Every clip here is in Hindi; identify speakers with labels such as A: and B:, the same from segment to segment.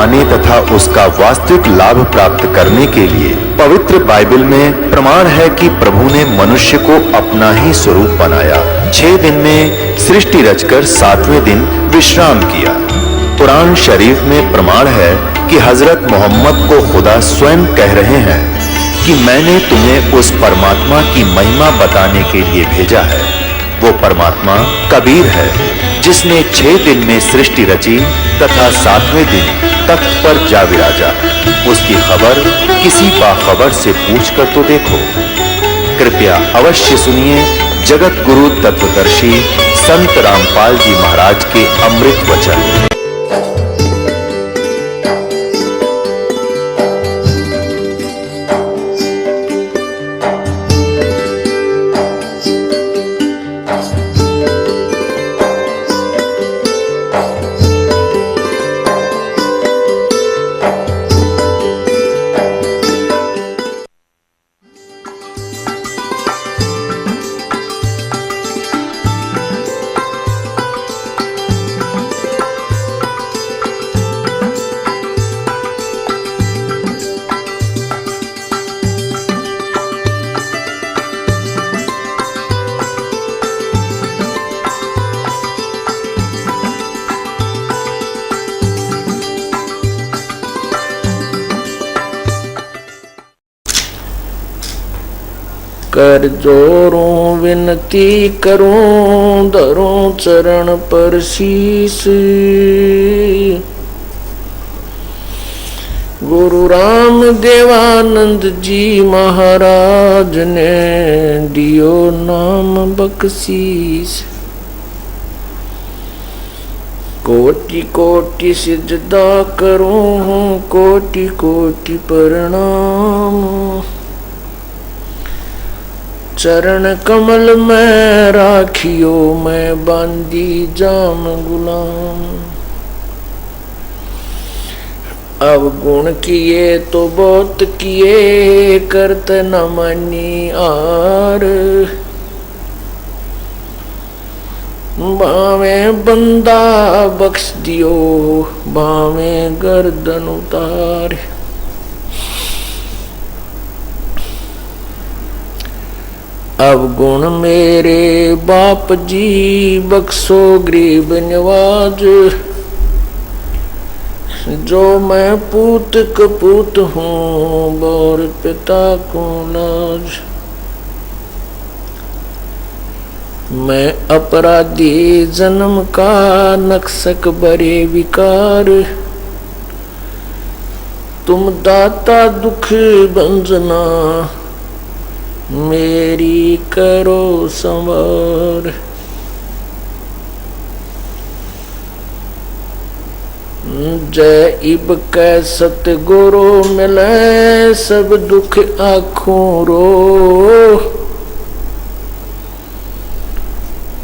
A: पाने तथा उसका वास्तविक लाभ प्राप्त करने के लिए पवित्र बाइबल में प्रमाण है कि प्रभु ने मनुष्य को अपना ही स्वरूप बनाया। 6 दिन में सृष्टि रचकर 7वें दिन विश्राम किया। कुरान शरीफ में प्रमाण है कि हजरत मोहम्मद को खुदा स्वयं कह रहे हैं कि मैंने तुम्हें उस परमात्मा की महिमा बताने के लिए भेजा है। वो परमात्मा कबीर है जिसने 6 दिन में सृष्टि रची तथा 7वें दिन तख्त पर जा विराजा। उसकी खबर किसी बाखबर से पूछकर तो देखो। कृपया अवश्य सुनिए जगत गुरु तत्वदर्शी संत रामपाल जी महाराज के अमृत वचन।
B: कर जोरों विनती करूं धरूं चरण पर शीस। गुरु राम देवानंद जी महाराज ने दियो नाम बख्शीस। कोटि कोटि सिजदा करूं कोटि कोटि प्रणाम। चरण कमल में राखियो मैं बांदी जाम गुलाम। अब गुण किए तो बहुत किए करत न मानी आर। भावे बंदा बख्श दियो भावे गर्दन उतार। अब गुण मेरे बाप जी बख्शो गरीब नवाज। जो मैं पूत कपूत हूँ और पिता को लाज। मैं अपराधी जन्म का नक्सक बरे विकार। तुम दाता दुख भंजना मेरी करो संवार। जय इब कै सतगुरु मिले सब दुख आँखों रो।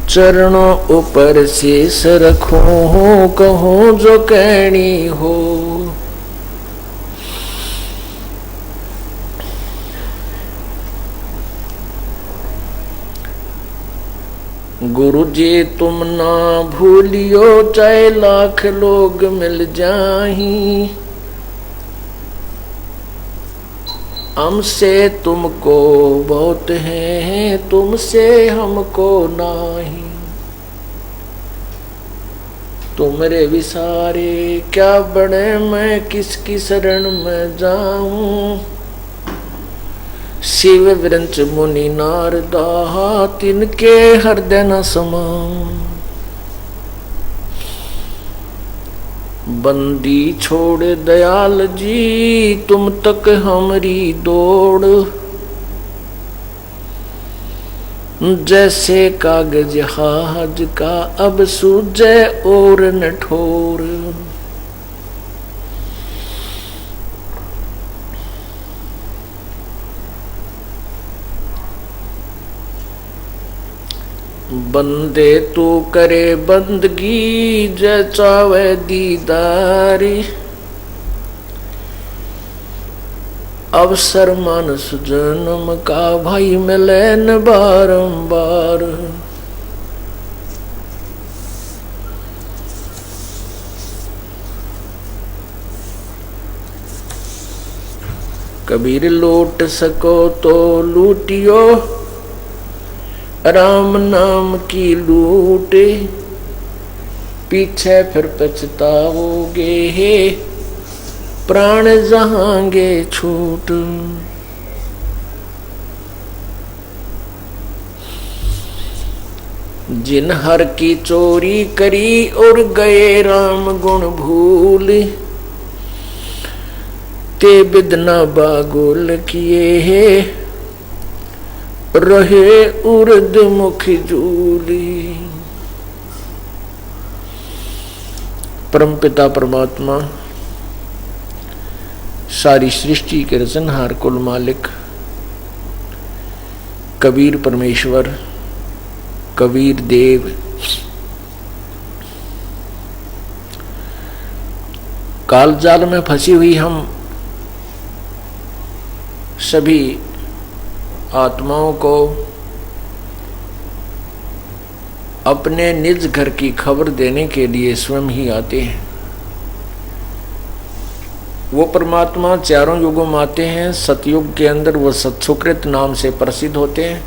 B: चरणों ऊपर शीस रखूं कहूं जो कहनी हो। गुरु जी तुम ना भूलियो चाहे लाख लोग मिल जाही। हमसे तुमको बहुत है तुमसे हमको नाही। तुमरे विसारे क्या बड़े मैं किसकी शरण में जाऊं। शिव विरंच मुनि नारदा तिनके हृदय न समाऊं। बंदी छोड़ दयाल जी तुम तक हमारी दौड़। जैसे कागज जहाज का अब सूझे और न ठोर। बंदे तू करे बंदगी जय चावे दीदारी। अवसर मानस जन्म का भाई मिले न बारंबार। कबीर लूट सको तो लूटियो, राम नाम की लूट, पीछे फिर पछताओगे, प्राण जहांगे छूट। जिन हर की चोरी करी और गए राम गुण भूल, ते बिदना बागुल किए, रहे उर्द मुख जूली। परमपिता परमात्मा सारी सृष्टि के रचनहार कुल मालिक कबीर परमेश्वर, कबीर देव, काल जाल में फंसी हुई हम सभी आत्माओं को अपने निज घर की खबर देने के लिए स्वयं ही आते हैं। वो परमात्मा चारों युगों में आते हैं। सतयुग के अंदर वो सत्सुकृत नाम से प्रसिद्ध होते हैं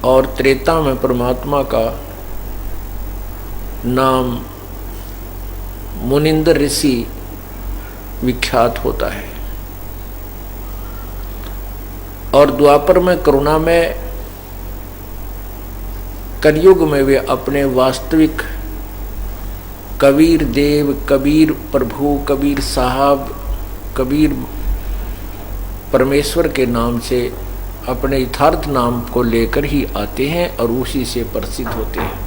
B: और त्रेता में परमात्मा का नाम मुनिंदर ऋषि विख्यात होता है और द्वापर में करुणा में, कलयुग में वे अपने वास्तविक कबीर देव, कबीर प्रभु, कबीर साहब, कबीर परमेश्वर के नाम से अपने यथार्थ नाम को लेकर ही आते हैं और उसी से प्रसिद्ध होते हैं।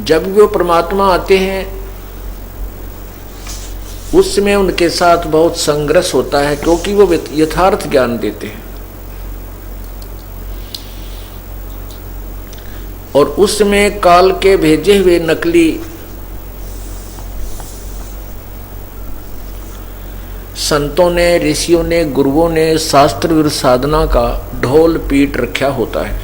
B: जब वो परमात्मा आते हैं उस समय उनके साथ बहुत संघर्ष होता है, क्योंकि वो यथार्थ ज्ञान देते हैं और उस समय काल के भेजे हुए नकली संतों ने, ऋषियों ने, गुरुओं ने शास्त्र विरुद्ध साधना का ढोल पीट रखा होता है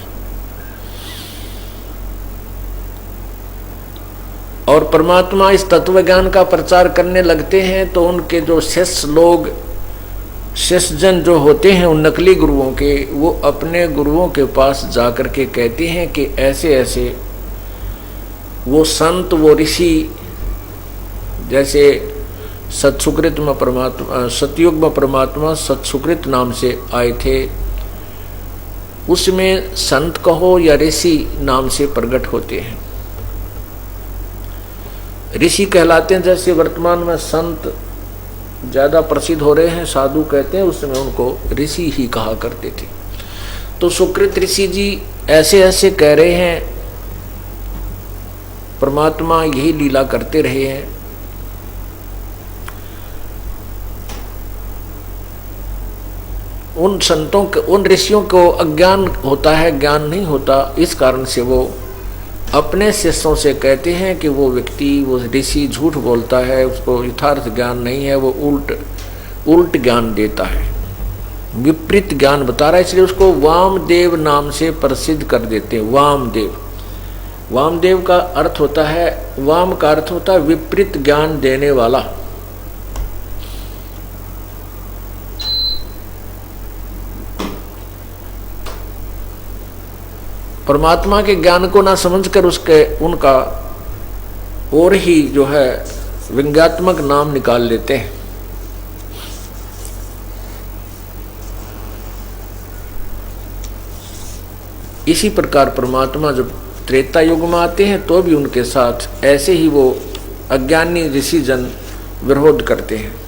B: और परमात्मा इस तत्व ज्ञान का प्रचार करने लगते हैं तो उनके जो शिष्य लोग, शिष्यजन जो होते हैं उन नकली गुरुओं के, वो अपने गुरुओं के पास जाकर के कहते हैं कि ऐसे ऐसे वो संत, वो ऋषि, जैसे सत्सुकृत में परमात्मा, सतयुग में परमात्मा सत्सुकृत नाम से आए थे, उसमें संत कहो या ऋषि नाम से प्रकट होते हैं। ऋषि कहलाते हैं, जैसे वर्तमान में संत ज्यादा प्रसिद्ध हो रहे हैं, साधु कहते हैं, उस समय उनको ऋषि ही कहा करते थे। तो सुकृत ऋषि जी ऐसे ऐसे कह रहे हैं, परमात्मा यही लीला करते रहे हैं। उन संतों के, उन ऋषियों को अज्ञान होता है, ज्ञान नहीं होता, इस कारण से वो अपने शिष्यों से कहते हैं कि वो व्यक्ति, वो ऋषि झूठ बोलता है, उसको यथार्थ ज्ञान नहीं है, वो उल्ट ज्ञान देता है, विपरीत ज्ञान बता रहा है, इसलिए उसको वामदेव नाम से प्रसिद्ध कर देते हैं। वामदेव, वामदेव का अर्थ होता है, वाम का अर्थ होता है विपरीत ज्ञान देने वाला। परमात्मा के ज्ञान को ना समझकर उनका और ही जो है व्यंग्यात्मक नाम निकाल लेते हैं। इसी प्रकार परमात्मा जब त्रेता युग में आते हैं तो भी उनके साथ ऐसे ही वो अज्ञानी ऋषि जन विरोध करते हैं।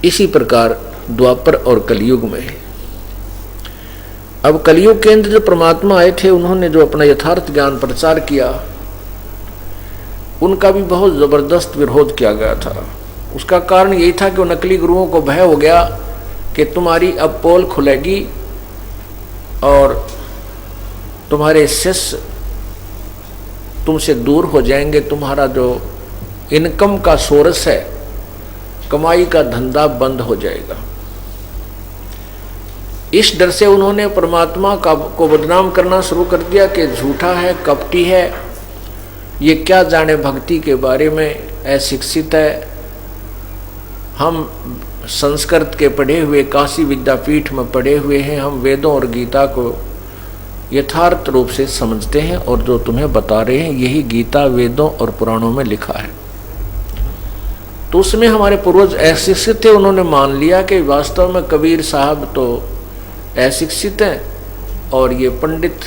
B: इसी प्रकार द्वापर और कलयुग में है। अब कलयुग के अंदर जो परमात्मा आए थे, उन्होंने जो अपना यथार्थ ज्ञान प्रचार किया, उनका भी बहुत जबरदस्त विरोध किया गया था। उसका कारण यही था कि वो नकली गुरुओं को भय हो गया कि तुम्हारी अब पोल खुलेगी और तुम्हारे शिष्य तुमसे दूर हो जाएंगे, तुम्हारा जो इनकम का सोर्स है, कमाई का धंधा बंद हो जाएगा। इस डर से उन्होंने परमात्मा को बदनाम करना शुरू कर दिया कि झूठा है, कपटी है, ये क्या जाने भक्ति के बारे में, अशिक्षित है। हम संस्कृत के पढ़े हुए, काशी विद्यापीठ में पढ़े हुए हैं, हम वेदों और गीता को यथार्थ रूप से समझते हैं और जो तुम्हें बता रहे हैं यही गीता, वेदों और पुराणों में लिखा है। तो उसमें हमारे पूर्वज अशिक्षित थे, उन्होंने मान लिया कि वास्तव में कबीर साहब तो अशिक्षित हैं और ये पंडित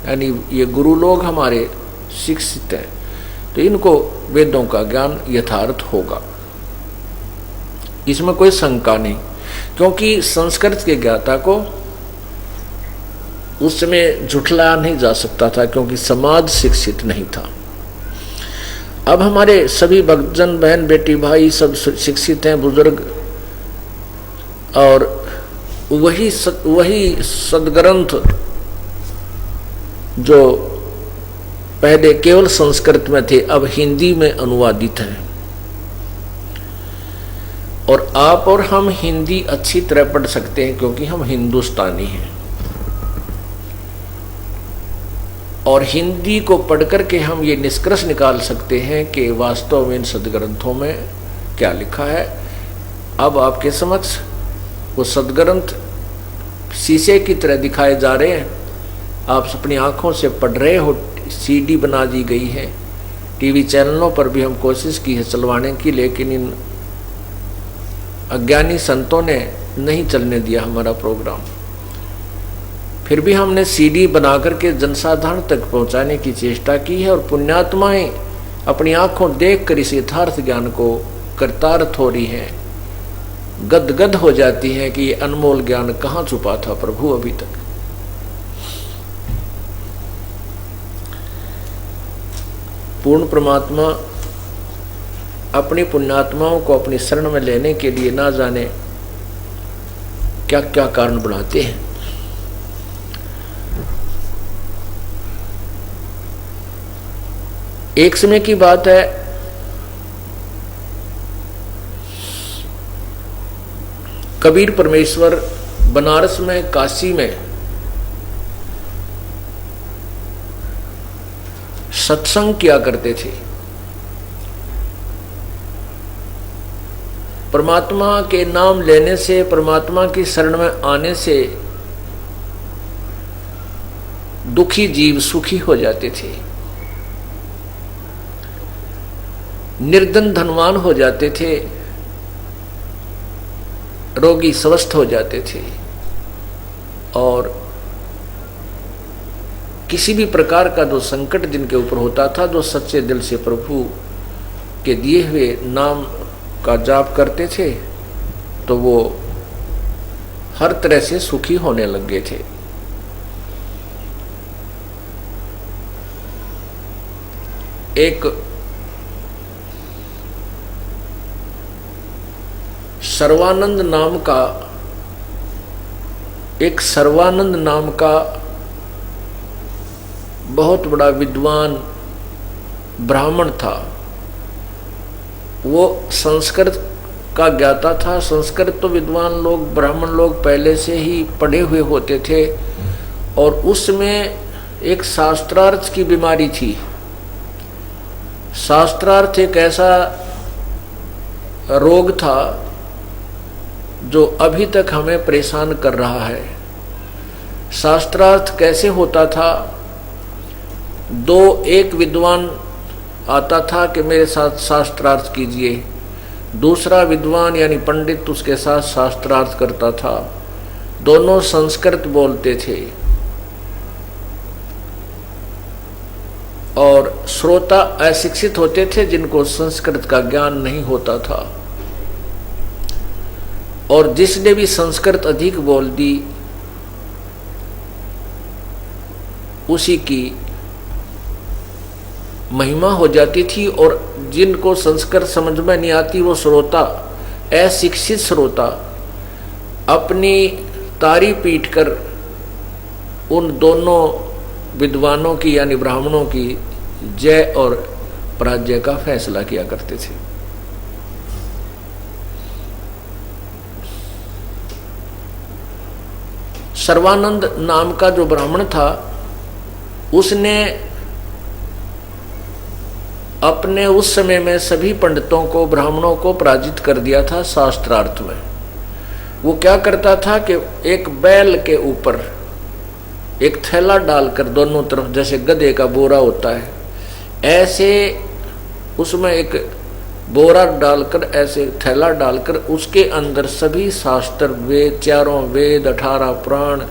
B: यानी ये गुरु लोग हमारे शिक्षित हैं, तो इनको वेदों का ज्ञान यथार्थ होगा, इसमें कोई शंका नहीं। क्योंकि संस्कृत के ज्ञाता को उसमें झुठलाया नहीं जा सकता था, क्योंकि समाज शिक्षित नहीं था। अब हमारे सभी भक्तजन, बहन बेटी भाई सब शिक्षित हैं, बुजुर्ग, और वही सदग्रंथ जो पहले केवल संस्कृत में थे अब हिंदी में अनुवादित हैं, और आप और हम हिंदी अच्छी तरह पढ़ सकते हैं क्योंकि हम हिंदुस्तानी हैं। और हिंदी को पढ़ करके हम ये निष्कर्ष निकाल सकते हैं कि वास्तव में इन सदग्रंथों में क्या लिखा है। अब आपके समक्ष वो सदग्रंथ शीशे की तरह दिखाए जा रहे हैं, आप अपनी आंखों से पढ़ रहे हो। सीडी बना दी गई है, टीवी चैनलों पर भी हम कोशिश की है चलवाने की, लेकिन इन अज्ञानी संतों ने नहीं चलने दिया हमारा प्रोग्राम। फिर भी हमने सीडी बना करके जनसाधारण तक पहुंचाने की चेष्टा की है, और पुण्यात्माएं अपनी आंखों देखकर इस यथार्थ ज्ञान को कृतार्थ हो रही हैं, गदगद हो जाती हैं कि ये अनमोल ज्ञान कहाँ छुपा था प्रभु अभी तक। पूर्ण परमात्मा अपनी पुण्यात्माओं को अपनी शरण में लेने के लिए ना जाने क्या क्या कारण बनाते हैं। एक समय की बात है, कबीर परमेश्वर बनारस में, काशी में सत्संग किया करते थे। परमात्मा के नाम लेने से, परमात्मा की शरण में आने से दुखी जीव सुखी हो जाते थे, निर्धन धनवान हो जाते थे, रोगी स्वस्थ हो जाते थे, और किसी भी प्रकार का जो संकट जिनके ऊपर होता था, जो सच्चे दिल से प्रभु के दिए हुए नाम का जाप करते थे, तो वो हर तरह से सुखी होने लग गए थे। एक सर्वानंद नाम का बहुत बड़ा विद्वान ब्राह्मण था। वो संस्कृत का ज्ञाता था। संस्कृत तो विद्वान लोग, ब्राह्मण लोग पहले से ही पढ़े हुए होते थे, और उसमें एक शास्त्रार्थ की बीमारी थी। शास्त्रार्थ एक ऐसा रोग था जो अभी तक हमें परेशान कर रहा है। शास्त्रार्थ कैसे होता था? एक विद्वान आता था कि मेरे साथ शास्त्रार्थ कीजिए, दूसरा विद्वान यानी पंडित उसके साथ शास्त्रार्थ करता था। दोनों संस्कृत बोलते थे और श्रोता अशिक्षित होते थे जिनको संस्कृत का ज्ञान नहीं होता था। और जिसने भी संस्कृत अधिक बोल दी उसी की महिमा हो जाती थी, और जिनको संस्कृत समझ में नहीं आती वो श्रोता, अशिक्षित श्रोता, अपनी तारी पीट कर उन दोनों विद्वानों की यानी ब्राह्मणों की जय और पराजय का फैसला किया करते थे। सर्वानंद नाम का जो ब्राह्मण था उसने अपने उस समय में सभी पंडितों को, ब्राह्मणों को पराजित कर दिया था शास्त्रार्थ में। वो क्या करता था कि एक बैल के ऊपर एक थैला डालकर दोनों तरफ, जैसे गधे का बोरा होता है, ऐसे उसमें एक बोरा डालकर, ऐसे थैला डालकर उसके अंदर सभी शास्त्र, वेद, चारों वेद, 18 पुराण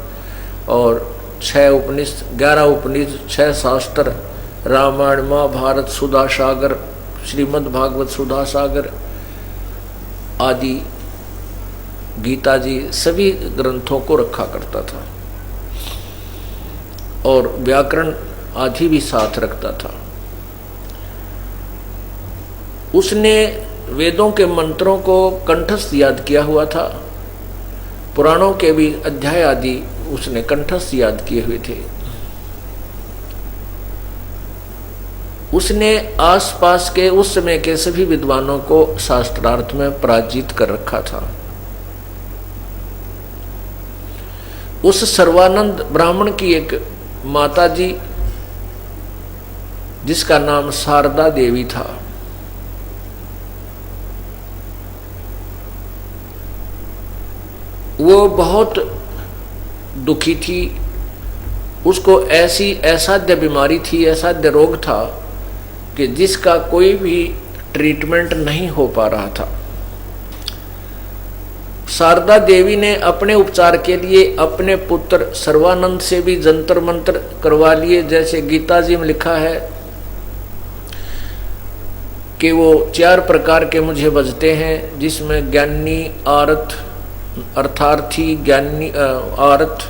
B: और 6 उपनिषद, 11 उपनिषद, 6 शास्त्र, रामायण, महाभारत, सुधा सागर, श्रीमद् भागवत सुधा सागर आदि, गीता जी, सभी ग्रंथों को रखा करता था और व्याकरण आदि भी साथ रखता था। उसने वेदों के मंत्रों को कंठस्थ याद किया हुआ था, पुराणों के भी अध्याय आदि उसने कंठस्थ याद किए हुए थे। उसने आसपास के उस समय के सभी विद्वानों को शास्त्रार्थ में पराजित कर रखा था। उस सर्वानंद ब्राह्मण की एक माता जी, जिसका नाम शारदा देवी था, वो बहुत दुखी थी। उसको ऐसी असाध्य बीमारी थी, असाध्य रोग था कि जिसका कोई भी ट्रीटमेंट नहीं हो पा रहा था। शारदा देवी ने अपने उपचार के लिए अपने पुत्र सर्वानंद से भी जंतर मंत्र करवा लिए। जैसे गीता जी में लिखा है कि वो 4 प्रकार के मुझे बजते हैं, जिसमें ज्ञानी, आर्थ, अर्थार्थी, ज्ञानी, आर्थ,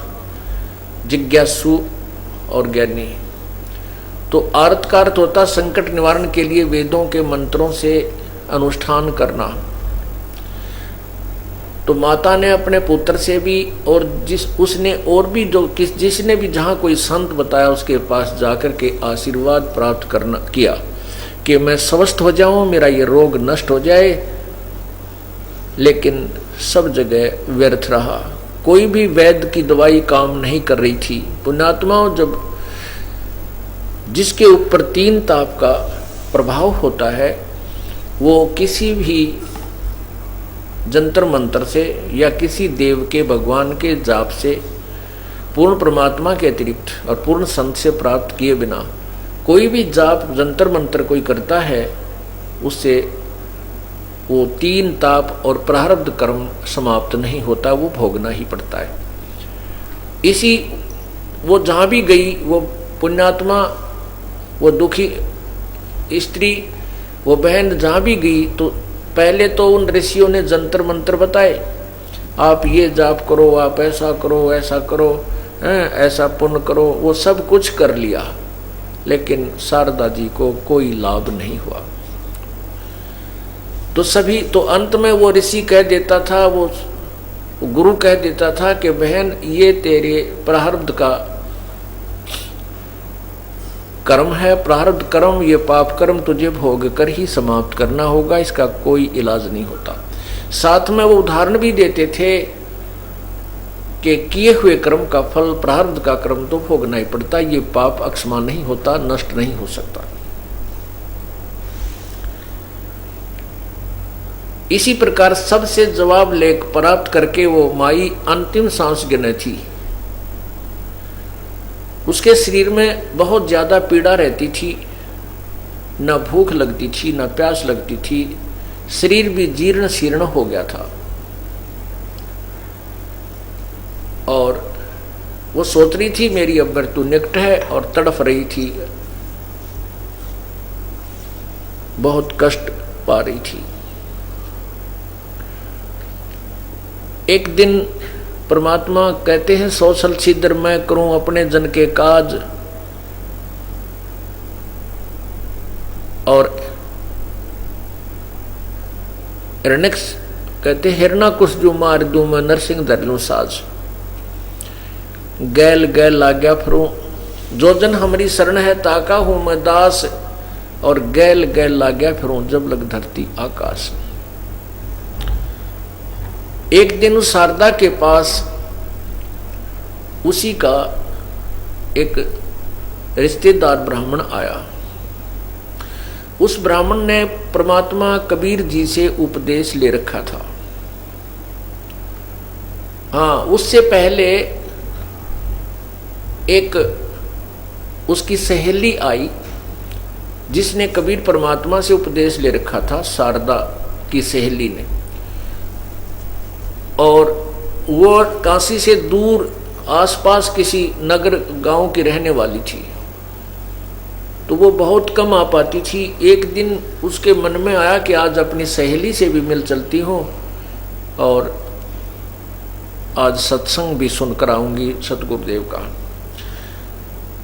B: जिज्ञासु और ज्ञानी। तो आर्थ का अर्थ होता संकट निवारण के लिए वेदों के मंत्रों से अनुष्ठान करना। तो माता ने अपने पुत्र से भी और उसने और भी जिसने भी जहाँ कोई संत बताया उसके पास जाकर के आशीर्वाद प्राप्त करना किया कि मैं स्वस्थ हो जाऊं, मेरा ये रोग नष्ट हो जाए। लेकिन सब जगह व्यर्थ रहा, कोई भी वैद्य की दवाई काम नहीं कर रही थी। पुण्यात्माओं, जब जिसके ऊपर 3 ताप का प्रभाव होता है वो किसी भी जंतर मंत्र से या किसी देव के, भगवान के जाप से, पूर्ण परमात्मा के अतिरिक्त और पूर्ण संत से प्राप्त किए बिना कोई भी जाप, जंतर मंत्र कोई करता है, उससे वो 3 ताप और प्रारब्ध कर्म समाप्त नहीं होता, वो भोगना ही पड़ता है। इसी वो जहाँ भी गई, वो पुण्यात्मा, वो दुखी स्त्री, वो बहन जहाँ भी गई, तो पहले तो उन ऋषियों ने जंतर मंत्र बताए, आप ये जाप करो, आप ऐसा करो, ऐसा करो, ऐसा पुण्य करो, वो सब कुछ कर लिया, लेकिन शारदा जी को कोई लाभ नहीं हुआ। तो अंत में वो ऋषि कह देता था, वो गुरु कह देता था कि बहन, ये तेरे प्रारब्ध का कर्म है, प्रारब्ध कर्म, ये पाप कर्म तुझे भोग कर ही समाप्त करना होगा, इसका कोई इलाज नहीं होता। साथ में वो उदाहरण भी देते थे कि किए हुए कर्म का फल, प्रारब्ध का कर्म तो भोगना ही पड़ता, ये पाप अक्षमा नहीं होता, नष्ट नहीं हो सकता। इसी प्रकार सबसे जवाब लेख प्राप्त करके वो माई अंतिम सांस गिने थी। उसके शरीर में बहुत ज्यादा पीड़ा रहती थी, न भूख लगती थी, न प्यास लगती थी, शरीर भी जीर्ण शीर्ण हो गया था। और वो सोच रही थी मेरी अब मृत्यु निकट है, और तड़फ रही थी, बहुत कष्ट पा रही थी। एक दिन परमात्मा कहते हैं, सौसल छिद्र मैं करूं अपने जन के काज, और हिरण्यक्ष कहते हैं, हिरणाकुश जो मार दूं मैं नरसिंह धर लूं साज। गैल गैल लाग्या फिरूं, जो जन हमारी शरण है ताका हूं मैं दास, और गैल गैल लाग्या फिरूं जब लग धरती आकाश। एक दिन उस शारदा के पास उसी का एक रिश्तेदार ब्राह्मण आया। उस ब्राह्मण ने परमात्मा कबीर जी से उपदेश ले रखा था। हाँ, उससे पहले एक उसकी सहेली आई जिसने कबीर परमात्मा से उपदेश ले रखा था, शारदा की सहेली ने। और वो काशी से दूर आसपास किसी नगर गांव की रहने वाली थी, तो वो बहुत कम आ पाती थी। एक दिन उसके मन में आया कि आज अपनी सहेली से भी मिल चलती हूँ और आज सत्संग भी सुनकर आऊंगी सतगुरुदेव का।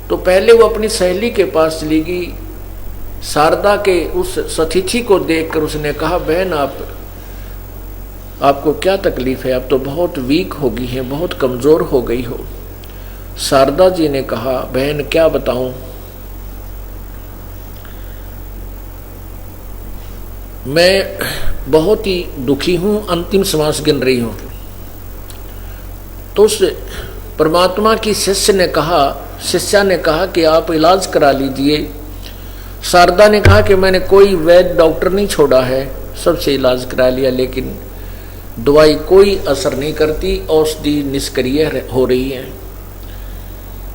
B: तो पहले वो अपनी सहेली के पास चली गई। शारदा के उस सतिथि को देखकर उसने कहा, बहन आपको क्या तकलीफ है? आप तो बहुत वीक हो गई हैं, बहुत कमज़ोर हो गई हो। शारदा जी ने कहा, बहन क्या बताऊं, मैं बहुत ही दुखी हूं, अंतिम श्वास गिन रही हूं। तो उस परमात्मा की शिष्या ने कहा कि आप इलाज करा लीजिए। शारदा ने कहा कि मैंने कोई वैद्य डॉक्टर नहीं छोड़ा है, सबसे इलाज करा लिया, लेकिन दवाई कोई असर नहीं करती, औषधि निष्क्रिय हो रही है।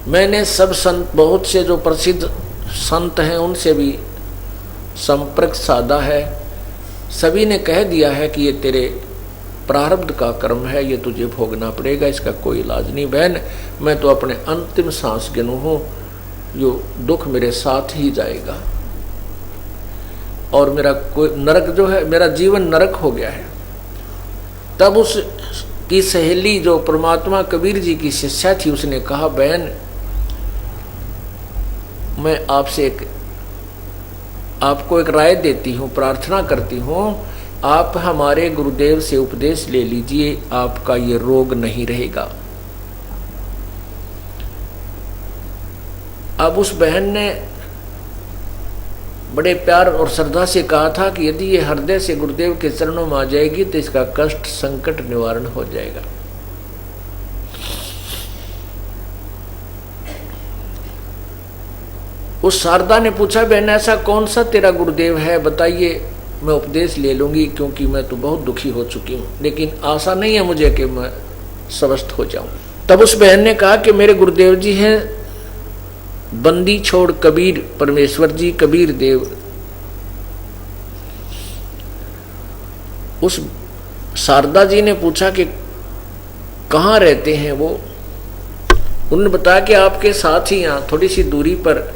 B: मैंने सब संत, बहुत से जो प्रसिद्ध संत हैं उनसे भी संपर्क साधा है, सभी ने कह दिया है कि ये तेरे प्रारब्ध का कर्म है, ये तुझे भोगना पड़ेगा, इसका कोई इलाज नहीं। बहन मैं तो अपने अंतिम सांस गिनू हूँ, जो दुख मेरे साथ ही जाएगा और मेरा कोई नरक जो है, मेरा जीवन नरक हो गया है। तब उसकी सहेली जो परमात्मा कबीर जी की शिष्या थी, उसने कहा, बहन मैं आपको एक राय देती हूँ, प्रार्थना करती हूँ, आप हमारे गुरुदेव से उपदेश ले लीजिए, आपका ये रोग नहीं रहेगा। अब उस बहन ने बड़े प्यार और श्रद्धा से कहा था कि यदि ये हृदय से गुरुदेव के चरणों में आ जाएगी तो इसका कष्ट संकट निवारण हो जाएगा। उस शारदा ने पूछा, बहन ऐसा कौन सा तेरा गुरुदेव है, बताइए, मैं उपदेश ले लूंगी, क्योंकि मैं तो बहुत दुखी हो चुकी हूँ, लेकिन आशा नहीं है मुझे कि मैं स्वस्थ हो जाऊं। तब उस बहन ने कहा कि मेरे गुरुदेव जी हैं बंदी छोड़ कबीर परमेश्वर जी, कबीर देव। उस शारदा जी ने पूछा कि कहाँ रहते हैं वो? उन्होंने बताया कि आपके साथ ही यहाँ थोड़ी सी दूरी पर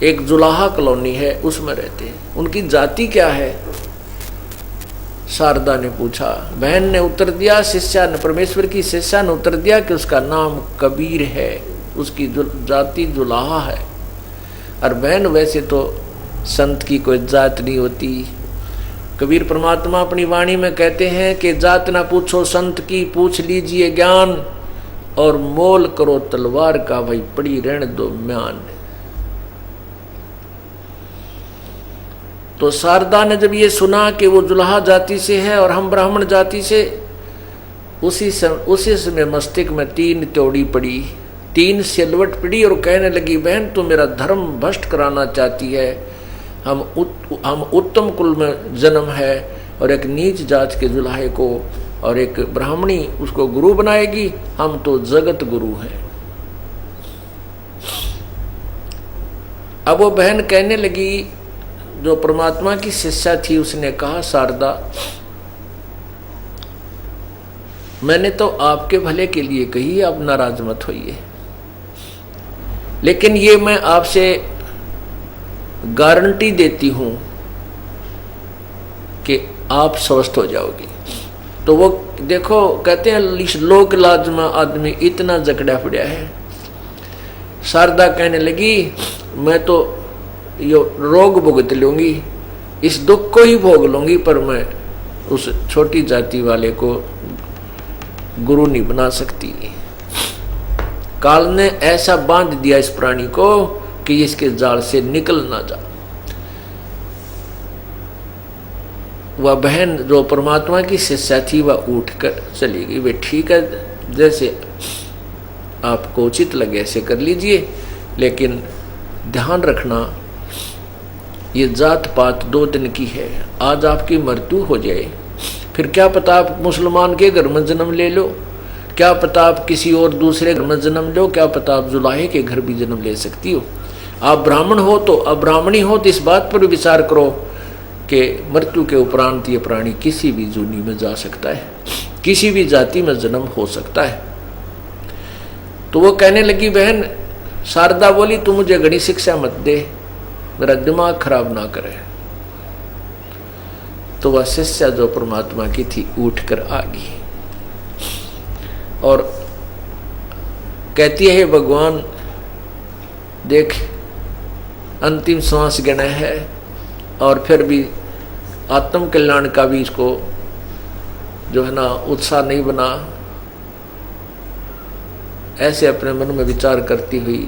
B: एक जुलाहा कॉलोनी है, उसमें रहते हैं। उनकी जाति क्या है? शारदा ने पूछा। बहन ने उत्तर दिया, शिष्या ने, परमेश्वर की शिष्या ने उत्तर दिया कि उसका नाम कबीर है, उसकी जाति जुलाहा है। और बहन वैसे तो संत की कोई जात नहीं होती। कबीर परमात्मा अपनी वाणी में कहते हैं कि जात ना पूछो संत की, पूछ लीजिए ज्ञान, और मोल करो तलवार का, भाई पड़ी रहने दो म्यान। तो शारदा ने जब ये सुना कि वो जुलाहा जाति से है और हम ब्राह्मण जाति से, उसी समय मस्तिष्क में 3 त्योड़ी पड़ी, 3 सिलवट पड़ी और कहने लगी, बहन तू मेरा धर्म भ्रष्ट कराना चाहती है। हम उत्तम कुल में जन्म है और एक नीच जात के जुलाहे को और एक ब्राह्मणी उसको गुरु बनाएगी, हम तो जगत गुरु हैं। अब वो बहन कहने लगी, जो परमात्मा की शिष्या थी, उसने कहा, शारदा मैंने तो आपके भले के लिए कही, आप नाराज मत होइए, लेकिन ये मैं आपसे गारंटी देती हूं कि आप स्वस्थ हो जाओगी। तो वो देखो, कहते हैं लोक लाज में आदमी इतना जकड़ा पड़ा है। शारदा कहने लगी, मैं तो यो रोग भुगत लूंगी, इस दुख को ही भोग लूंगी, पर मैं उस छोटी जाति वाले को गुरु नहीं बना सकती। काल ने ऐसा बांध दिया इस प्राणी को कि इसके जाल से निकल ना जा। वह बहन जो परमात्मा की शिष्या थी, वह उठकर चली गई। वे ठीक है, जैसे आपको उचित लगे ऐसे कर लीजिए, लेकिन ध्यान रखना ये जात पात 2 दिन की है। आज आपकी मृत्यु हो जाए, फिर क्या पता आप मुसलमान के घर में जन्म ले लो, क्या पता आप किसी और दूसरे घर में जन्म लो, क्या पता आप जुलाहे के घर भी जन्म ले सकती हो। आप ब्राह्मण हो तो अब्राह्मणी हो तो इस बात पर विचार करो कि मृत्यु के उपरांत ये प्राणी किसी भी जूनी में जा सकता है, किसी भी जाति में जन्म हो सकता है। तो वो कहने लगी, बहन शारदा बोली, तू मुझे घड़ी शिक्षा मत दे, मेरा दिमाग खराब ना करे। तो वह शिष्या जो परमात्मा की थी उठकर आ गई और कहती है, भगवान देख अंतिम श्वास गिना है और फिर भी आत्म कल्याण का भी इसको जो है ना उत्साह नहीं बना। ऐसे अपने मन में विचार करती हुई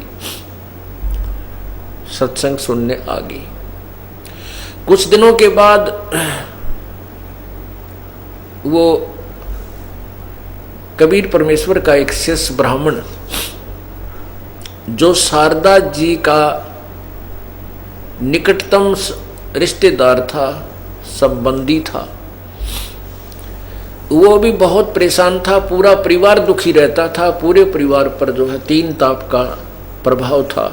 B: सत्संग सुनने आ गई। कुछ दिनों के बाद वो कबीर परमेश्वर का एक शिष्य ब्राह्मण जो शारदा जी का निकटतम रिश्तेदार था, संबंधी था, वो भी बहुत परेशान था। पूरा परिवार दुखी रहता था, पूरे परिवार पर जो है 3 ताप का प्रभाव था,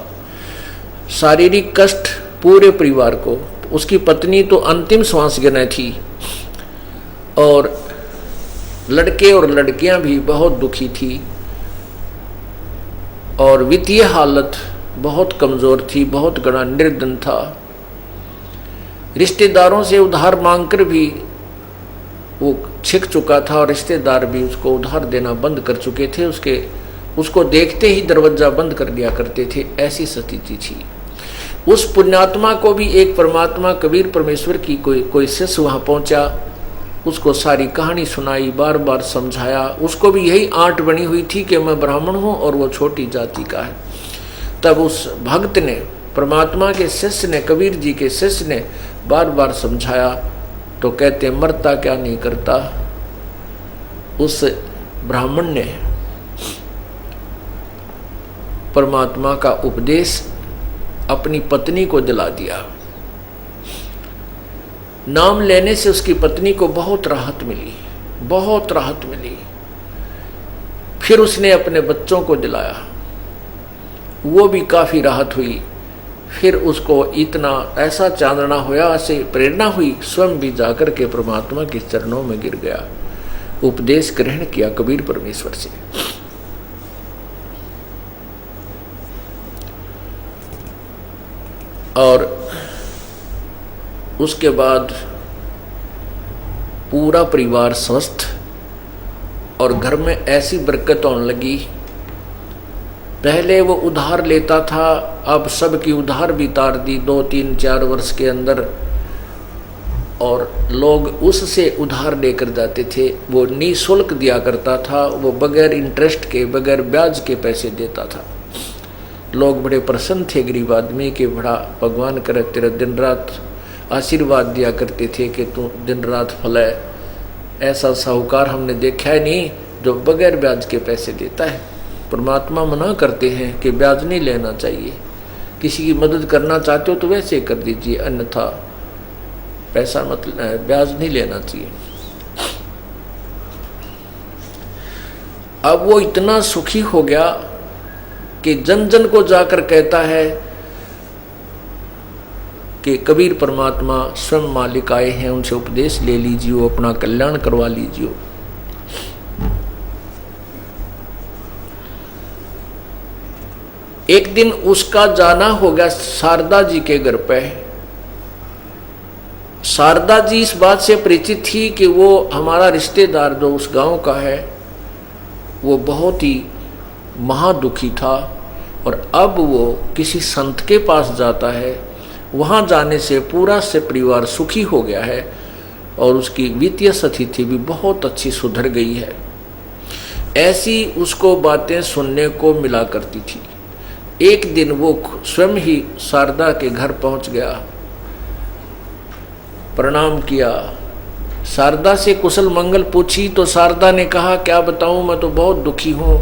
B: शारीरिक कष्ट पूरे परिवार को। उसकी पत्नी तो अंतिम श्वास गिने थी और लड़के और लड़कियां भी बहुत दुखी थी और वित्तीय हालत बहुत कमजोर थी, बहुत बड़ा निर्धन था। रिश्तेदारों से उधार मांगकर भी वो छिक चुका था और रिश्तेदार भी उसको उधार देना बंद कर चुके थे। उसको देखते ही दरवाजा बंद कर दिया करते थे, ऐसी स्थिति थी। उस पुण्यात्मा को भी एक परमात्मा कबीर परमेश्वर की कोई शिष्य वहां पहुंचा, उसको सारी कहानी सुनाई, बार बार समझाया। उसको भी यही आंट बनी हुई थी कि मैं ब्राह्मण हूं और वो छोटी जाति का है। तब उस भक्त ने, परमात्मा के शिष्य ने, कबीर जी के शिष्य ने बार बार समझाया तो कहते मरता क्या नहीं करता। उस ब्राह्मण ने परमात्मा का उपदेश अपनी पत्नी को दिला दिया। नाम लेने से उसकी पत्नी को बहुत राहत मिली, बहुत राहत मिली। फिर उसने अपने बच्चों को दिलाया, वो भी काफी राहत हुई। फिर उसको इतना ऐसा चांदना होया, ऐसे प्रेरणा हुई, स्वयं भी जाकर के परमात्मा के चरणों में गिर गया, उपदेश ग्रहण किया कबीर परमेश्वर से। और उसके बाद पूरा परिवार स्वस्थ और घर में ऐसी बरकत होने लगी। पहले वो उधार लेता था, अब सबकी उधार भी तार दी 2, 3, 4 वर्ष के अंदर, और लोग उससे उधार लेकर जाते थे। वो निःशुल्क दिया करता था, वो बगैर इंटरेस्ट के, बगैर ब्याज के पैसे देता था। लोग बड़े प्रसन्न थे गरीब आदमी के, बड़ा भगवान करे तेरा दिन रात आशीर्वाद दिया करते थे कि तू दिन रात फले। ऐसा साहूकार हमने देखा है नहीं जो बगैर ब्याज के पैसे देता है। परमात्मा मना करते हैं कि ब्याज नहीं लेना चाहिए, किसी की मदद करना चाहते हो तो वैसे कर दीजिए, अन्यथा पैसा मत, ब्याज नहीं लेना चाहिए। अब वो इतना सुखी हो गया कि जन जन को जाकर कहता है कि कबीर परमात्मा स्वयं मालिक आए हैं, उनसे उपदेश ले लीजिए, अपना कल्याण करवा लीजिए। एक दिन उसका जाना हो गया शारदा जी के घर पे। शारदा जी इस बात से परिचित थी कि वो हमारा रिश्तेदार जो उस गांव का है वो बहुत ही महादुखी था, और अब वो किसी संत के पास जाता है। वहाँ जाने से पूरा से परिवार सुखी हो गया है और उसकी वित्तीय स्थिति भी बहुत अच्छी सुधर गई है। ऐसी उसको बातें सुनने को मिला करती थी। एक दिन वो स्वयं ही शारदा के घर पहुंच गया, प्रणाम किया, शारदा से कुशल मंगल पूछी तो शारदा ने कहा क्या बताऊं, मैं तो बहुत दुखी हूँ,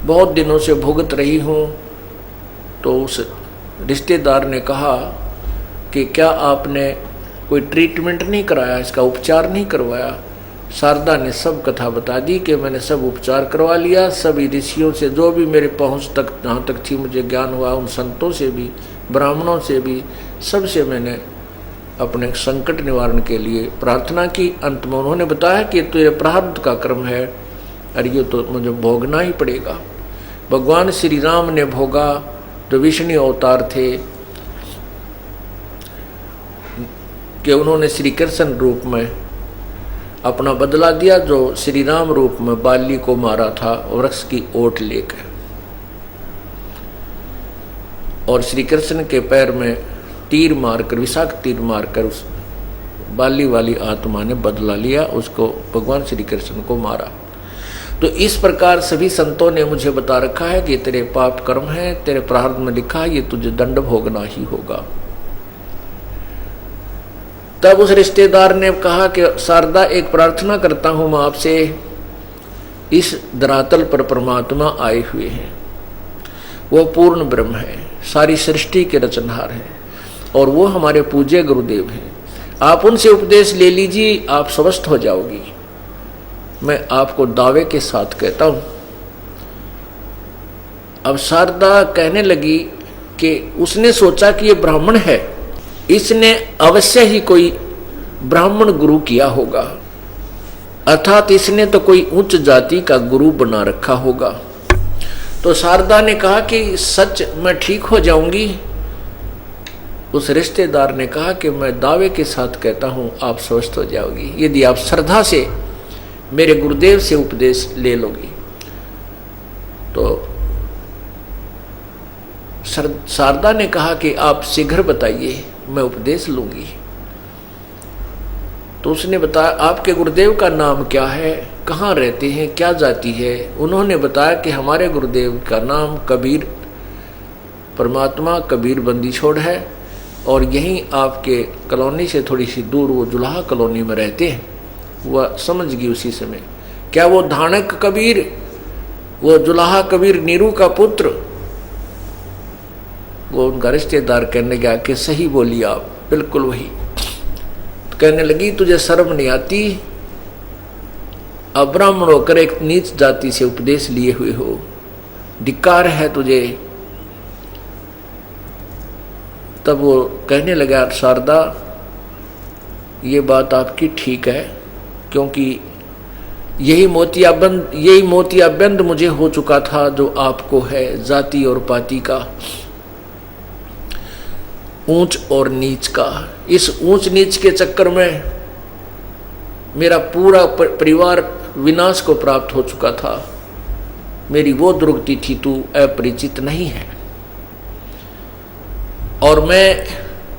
B: बहुत दिनों से भुगत रही हूँ। तो उस रिश्तेदार ने कहा कि क्या आपने कोई ट्रीटमेंट नहीं कराया, इसका उपचार नहीं करवाया? शारदा ने सब कथा बता दी कि मैंने सब उपचार करवा लिया, सभी ऋषियों से, जो भी मेरे पहुँच तक जहाँ तक थी मुझे ज्ञान हुआ, उन संतों से भी, ब्राह्मणों से भी, सबसे मैंने अपने संकट निवारण के लिए प्रार्थना की। अंत में उन्होंने बताया कि तो ये प्रारब्ध का कर्म है और ये तो मुझे भोगना ही पड़ेगा। भगवान श्री राम ने भोगा, जो विष्णु अवतार थे, कि उन्होंने श्री कृष्ण रूप में अपना बदला दिया, जो श्री राम रूप में बाली को मारा था वृक्ष की ओट लेकर, और श्री कृष्ण के पैर में तीर मारकर, विषाक्त तीर मारकर उस बाली वाली आत्मा ने बदला लिया, उसको भगवान श्री कृष्ण को मारा। तो इस प्रकार सभी संतों ने मुझे बता रखा है कि तेरे पाप कर्म है, तेरे प्रारब्ध में लिखा है, ये तुझे दंड भोगना ही होगा। तब उस रिश्तेदार ने कहा कि शारदा, एक प्रार्थना करता हूं मैं आपसे, इस धरातल पर परमात्मा आए हुए हैं, वो पूर्ण ब्रह्म है, सारी सृष्टि के रचनहार है, और वो हमारे पूज्य गुरुदेव हैं। आप उनसे उपदेश ले लीजिए, आप स्वस्थ हो जाओगी। मैं आपको दावे के साथ कहता हूं। अब शारदा कहने लगी कि उसने सोचा कि ये ब्राह्मण है, इसने अवश्य ही कोई ब्राह्मण गुरु किया होगा, अर्थात इसने तो कोई उच्च जाति का गुरु बना रखा होगा। तो शारदा ने कहा कि सच मैं ठीक हो जाऊंगी। उस रिश्तेदार ने कहा कि मैं दावे के साथ कहता हूं आप स्वस्थ हो जाओगी, यदि आप श्रद्धा से मेरे गुरुदेव से उपदेश ले लोगी। तो शारदा ने कहा कि आप शीघ्र बताइए, मैं उपदेश लूंगी। तो उसने बताया, आपके गुरुदेव का नाम क्या है, कहाँ रहते हैं, क्या जाति है? उन्होंने बताया कि हमारे गुरुदेव का नाम कबीर, परमात्मा कबीर बंदी छोड़ है, और यहीं आपके कॉलोनी से थोड़ी सी दूर वो जुलाहा कॉलोनी में रहते हैं। वह समझ गई उसी समय, क्या वो धानक कबीर, वो जुलाहा कबीर नीरू का पुत्र? वो उनका रिश्तेदार कहने लगा कि सही बोली आप, बिल्कुल वही। तो कहने लगी, तुझे शर्म नहीं आती? अब ब्राह्मण होकर एक नीच जाति से उपदेश लिए हुए हो, धिक्कार है तुझे। तब वो कहने लगा, शारदा ये बात आपकी ठीक है, क्योंकि यही मोतियाबंद मुझे हो चुका था जो आपको है, जाति और पाति का, ऊंच और नीच का। इस ऊंच नीच के चक्कर में मेरा पूरा परिवार विनाश को प्राप्त हो चुका था। मेरी वो दुर्गति थी, तू अपरिचित नहीं है। और मैं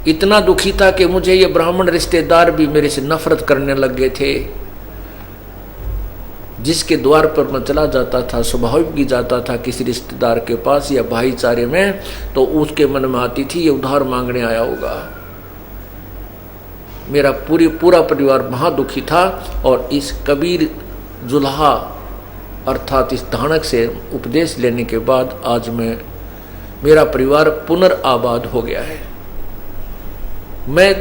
B: इतना दुखी था कि मुझे ये ब्राह्मण रिश्तेदार भी मेरे से नफरत करने लग गए थे। जिसके द्वार पर मैं चला जाता था, स्वाभाविक भी जाता था किसी रिश्तेदार के पास या भाईचारे में, तो उसके मन में आती थी ये उधार मांगने आया होगा। मेरा पूरा परिवार महादुखी था, और इस कबीर जुल्हा अर्थात इस धानक से उपदेश लेने के बाद आज मेरा परिवार पुनर्आबाद हो गया है। मैं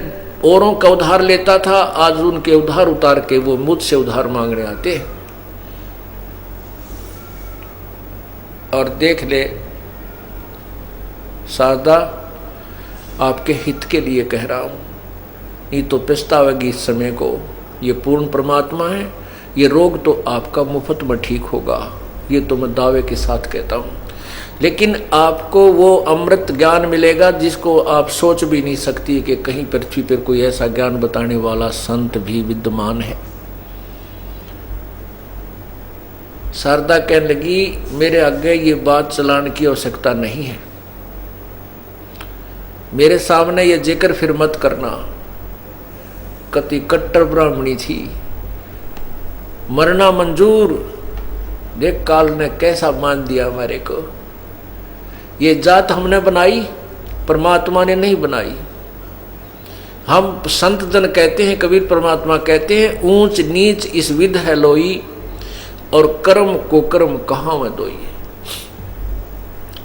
B: औरों का उधार लेता था, आज उनके उधार उतार के वो मुझसे उधार मांगने आते हैं। और देख ले शारदा, आपके हित के लिए कह रहा हूं, ये तो पछतावेगी इस समय को। ये पूर्ण परमात्मा है, ये रोग तो आपका मुफ्त में ठीक होगा, ये तो मैं दावे के साथ कहता हूं। लेकिन आपको वो अमृत ज्ञान मिलेगा जिसको आप सोच भी नहीं सकती कि कहीं पृथ्वी पर कोई ऐसा ज्ञान बताने वाला संत भी विद्यमान है। शारदा कहने लगी, मेरे आगे ये बात चलाने की आवश्यकता नहीं है, मेरे सामने ये जिक्र फिर मत करना। कति कट्टर ब्राह्मणी थी, मरना मंजूर। देख काल ने कैसा मान दिया मेरे को। ये जात हमने बनाई, परमात्मा ने नहीं बनाई। हम संत जन कहते हैं, कबीर परमात्मा कहते हैं, ऊंच नीच इस विध है लोई, और कर्म को कर्म कहाँ में दोई।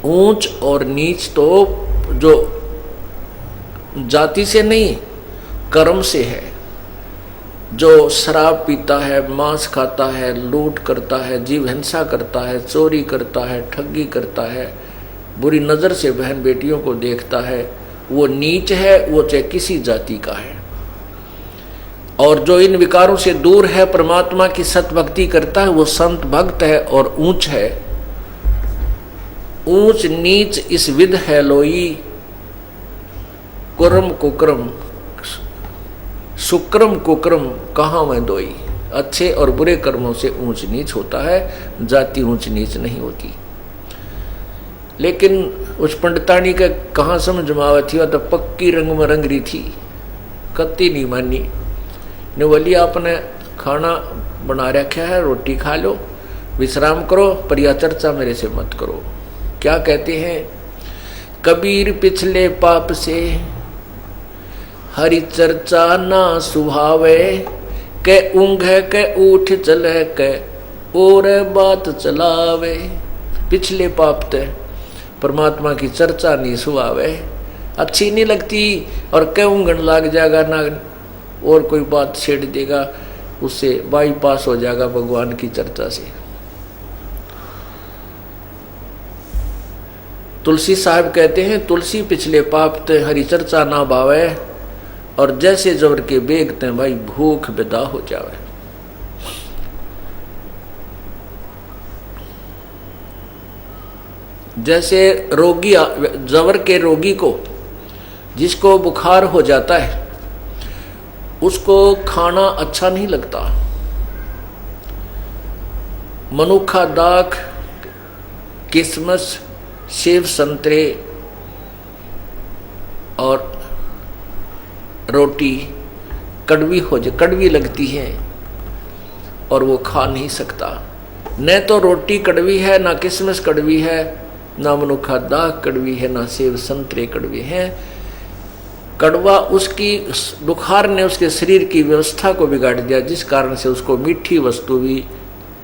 B: ऊंच और नीच तो जो जाति से नहीं, कर्म से है। जो शराब पीता है, मांस खाता है, लूट करता है, जीव हिंसा करता है, चोरी करता है, ठगी करता है, बुरी नज़र से बहन बेटियों को देखता है, वो नीच है, वो चाहे किसी जाति का है। और जो इन विकारों से दूर है, परमात्मा की सत भक्ति करता है, वो संत भक्त है और ऊंच है। ऊंच नीच इस विध है लोई, कुर्म कुक्रम सुक्रम कुक्रम कहाँ में दोई। अच्छे और बुरे कर्मों से ऊंच नीच होता है, जाति ऊंच नीच नहीं होती। लेकिन उस पंडितानी का कहाँ समझ में आवा थी, वह तो पक्की रंग में रंग रही थी, कत्ती नहीं मानी ने बोली आपने खाना बना रखा है, रोटी खा लो, विश्राम करो, पर यह चर्चा मेरे से मत करो। क्या कहते हैं कबीर, पिछले पाप से हरि चर्चा ना सुहावे, के ऊँघ के उठ चले के और बात चलावे। पिछले पाप ते परमात्मा की चर्चा नहीं सुहावे, अच्छी नहीं लगती, और के ऊँघन लग जाएगा ना, और कोई बात छेड़ देगा, उससे बाईपास हो जाएगा भगवान की चर्चा से। तुलसी साहब कहते हैं तुलसी पिछले पाप ते हरि चर्चा ना भावे, और जैसे जबर के बेगते भाई भूख विदा हो जावे। जैसे रोगी, जबर के रोगी को, जिसको बुखार हो जाता है, उसको खाना अच्छा नहीं लगता। मनुखा, दाख, किशमिश, सेब, संतरे और रोटी कड़वी लगती है और वो खा नहीं सकता। न तो रोटी कड़वी है, ना किशमिश कड़वी है, ना मनुखा दाख कड़वी है, ना सेब संतरे कड़वे हैं। कड़वा उसकी बुखार ने उसके शरीर की व्यवस्था को बिगाड़ दिया, जिस कारण से उसको मीठी वस्तु भी,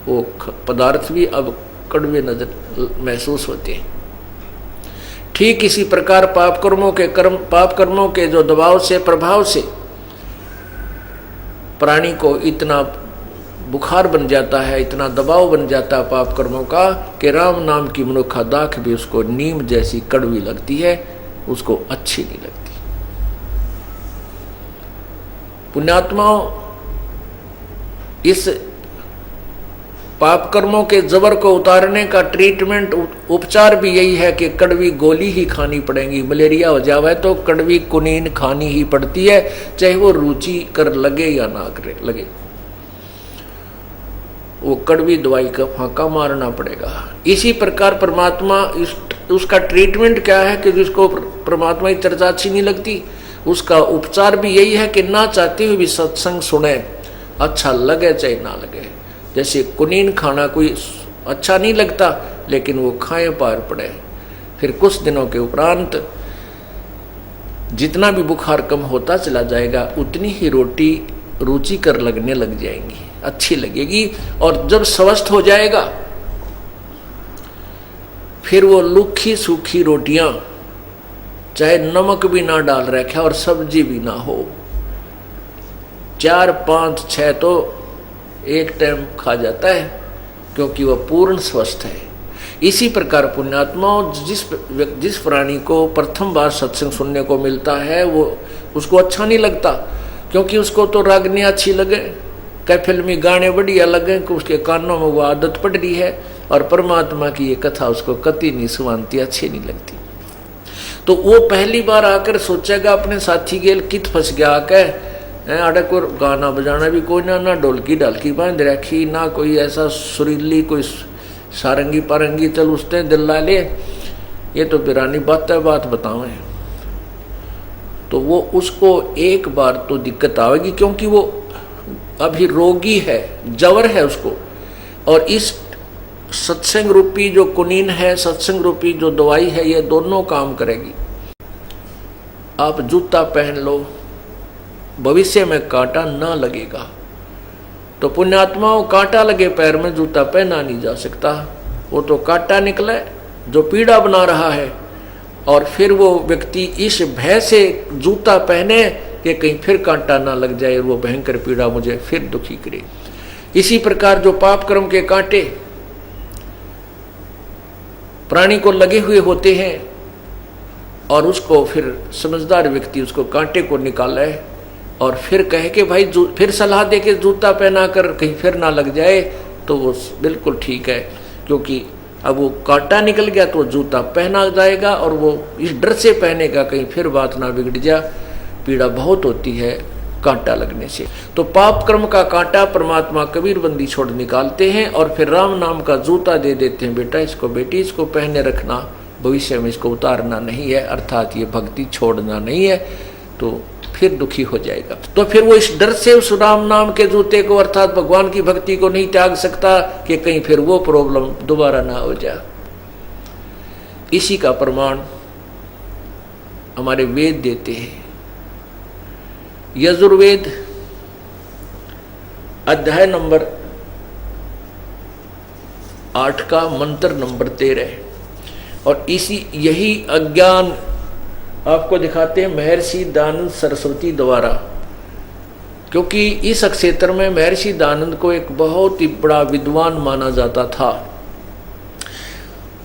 B: वो पदार्थ भी अब कड़वे नजर महसूस होते हैं। ठीक इसी प्रकार पाप कर्मों के जो दबाव से, प्रभाव से प्राणी को इतना बुखार बन जाता है, इतना दबाव बन जाता है पाप कर्मों का, कि राम नाम की मनुखा दाख भी उसको नीम जैसी कड़वी लगती है, उसको अच्छी नहीं लगती। पुण्यात्माओं, इस पाप कर्मों के जबर को उतारने का ट्रीटमेंट, उपचार भी यही है कि कड़वी गोली ही खानी पड़ेगी। मलेरिया हो जावे तो कड़वी कुनीन खानी ही पड़ती है, चाहे वो रुचि कर लगे या ना करे लगे, वो कड़वी दवाई का फांका मारना पड़ेगा। इसी प्रकार परमात्मा, उसका ट्रीटमेंट क्या है कि जिसको परमात्मा की चर्चा अच्छी नहीं लगती, उसका उपचार भी यही है कि ना चाहते हुए भी सत्संग सुने, अच्छा लगे चाहे ना लगे। जैसे कुनीन खाना कोई अच्छा नहीं लगता, लेकिन वो खाए पार पड़े, फिर कुछ दिनों के उपरांत जितना भी बुखार कम होता चला जाएगा, उतनी ही रोटी रुचिकर लगने लग जाएंगी, अच्छी लगेगी। और जब स्वस्थ हो जाएगा, फिर वो लूखी सूखी रोटियां, चाहे नमक भी ना डाल रखा और सब्जी भी ना हो, 4, 5, 6 तो एक टाइम खा जाता है, क्योंकि वह पूर्ण स्वस्थ है। इसी प्रकार पुण्यात्माओं, जिस प्राणी को प्रथम बार सत्संग सुनने को मिलता है, वो उसको अच्छा नहीं लगता, क्योंकि उसको तो रागनी अच्छी लगे, कई फिल्मी गाने बढ़िया लगे, कि उसके कानों में वो आदत पड़ रही है, और परमात्मा की ये कथा उसको कति नहीं सुनाती, अच्छी नहीं लगती। तो वो पहली बार आकर सोचेगा अपने साथी गेल कित फंस गया आकर, अड़े को गाना बजाना भी कोई ना ढोलकी ढालकी बांध रखी, ना कोई ऐसा सुरीली कोई सारंगी पारंगी, चल उसने दिल ला ले, ये तो पिरानी बात बतावे। तो वो उसको एक बार तो दिक्कत आएगी, क्योंकि वो अभी रोगी है, जवर है उसको, और इस सत्संग रूपी जो कुनीन है, सत्संग रूपी जो दवाई है, ये दोनों काम करेगी। आप जूता पहन लो, भविष्य में कांटा ना लगेगा। तो पुण्यात्माओं, कांटा लगे पैर में जूता पहना नहीं जा सकता, वो तो कांटा निकले जो पीड़ा बना रहा है, और फिर वो व्यक्ति इस भय से जूता पहने कि कहीं फिर कांटा ना लग जाए और वो भयंकर पीड़ा मुझे फिर दुखी करे। इसी प्रकार जो पाप कर्म के कांटे प्राणी को लगे हुए होते हैं और उसको फिर समझदार व्यक्ति उसको कांटे को निकाले और फिर कहे कि भाई फिर सलाह दे के जूता पहना कर कहीं फिर ना लग जाए, तो वो बिल्कुल ठीक है, क्योंकि अब वो कांटा निकल गया तो जूता पहना जाएगा और वो इस डर से पहनेगा कहीं फिर बात ना बिगड़ जा। पीड़ा बहुत होती है कांटा लगने से। तो पाप कर्म का कांटा परमात्मा कबीर बंदी छोड़ निकालते हैं और फिर राम नाम का जूता दे देते हैं, बेटा इसको बेटी इसको पहने रखना, भविष्य में इसको उतारना नहीं है, अर्थात ये भक्ति छोड़ना नहीं है, तो फिर दुखी हो जाएगा। तो फिर वो इस डर से उस राम नाम के जूते को अर्थात भगवान की भक्ति को नहीं त्याग सकता कि कहीं फिर वो प्रॉब्लम दोबारा ना हो जाए। इसी का प्रमाण हमारे वेद देते हैं। यजुर्वेद अध्याय नंबर 8 का मंत्र नंबर 13, और यही अज्ञान आपको दिखाते हैं महर्षि दयानंद सरस्वती द्वारा, क्योंकि इस क्षेत्र में महर्षि दयानंद को एक बहुत ही बड़ा विद्वान माना जाता था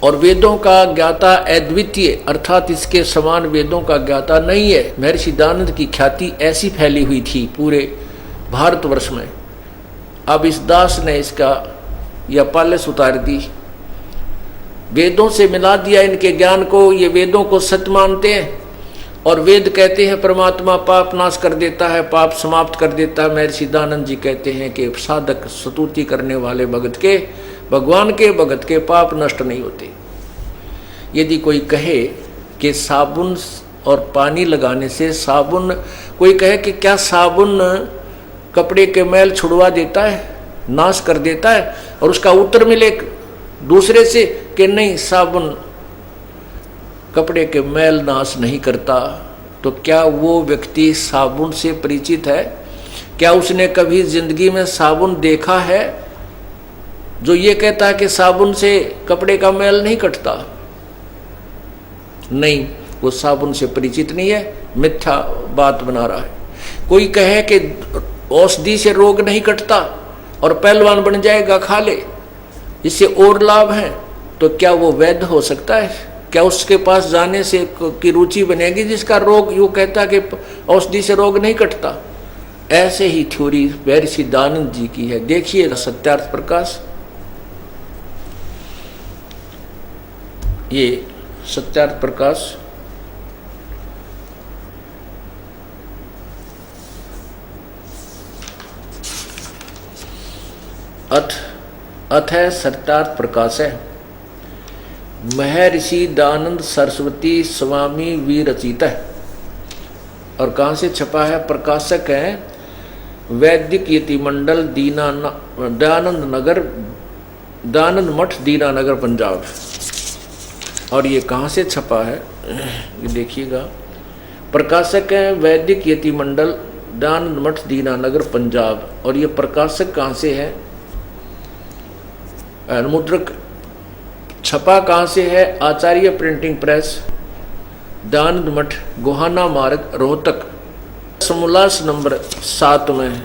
B: और वेदों का ज्ञाता अद्वितीय, अर्थात इसके समान वेदों का ज्ञाता नहीं है। महर्षि दयानंद की ख्याति ऐसी फैली हुई थी पूरे भारतवर्ष में। अब इस दास ने इसका यह पालस उतार दी, वेदों से मिला दिया इनके ज्ञान को। ये वेदों को सत्य मानते हैं और वेद कहते हैं परमात्मा पाप नाश कर देता है, पाप समाप्त कर देता है। महर्षि दयानंद जी कहते हैं कि साधक स्तुति करने वाले भगत के, भगवान के भगत के पाप नष्ट नहीं होते। यदि कोई कहे कि साबुन और पानी लगाने से साबुन, कोई कहे कि क्या साबुन कपड़े के मैल छुड़वा देता है, नाश कर देता है, और उसका उत्तर मिले दूसरे से कि नहीं साबुन कपड़े के मैल नाश नहीं करता, तो क्या वो व्यक्ति साबुन से परिचित है? क्या उसने कभी जिंदगी में साबुन देखा है जो ये कहता है कि साबुन से कपड़े का मैल नहीं कटता? नहीं, वो साबुन से परिचित नहीं है, मिथ्या बात बना रहा है। कोई कहे कि औषधि से रोग नहीं कटता और पहलवान बन जाएगा, खा ले, इससे और लाभ है, तो क्या वो वैध हो सकता है? क्या उसके पास जाने से की रुचि बनेगी जिसका रोग यूँ कहता कि औषधि से रोग नहीं कटता? ऐसे ही थ्योरी महर्षि दयानंद जी की है। देखिए सत्यार्थ प्रकाश, ये सत्यार्थ प्रकाश अथ है सत्यार्थ प्रकाश है, महर्षि दयानंद सरस्वती स्वामी विरचित है। और कहाँ से छपा है? प्रकाशक है वैदिक यति मंडल दयानंद नगर, दयानंद मठ दीनानगर पंजाब। और ये कहाँ से छपा है ये देखिएगा, प्रकाशक है वैदिक यति मंडल दयानंद मठ दीनानगर पंजाब। और ये प्रकाशक कहाँ से है, मुद्रक छपा कहाँ से है? आचार्य प्रिंटिंग प्रेस, दयानंद मठ, गोहाना मार्ग, रोहतक। समोल्लास नंबर 7 में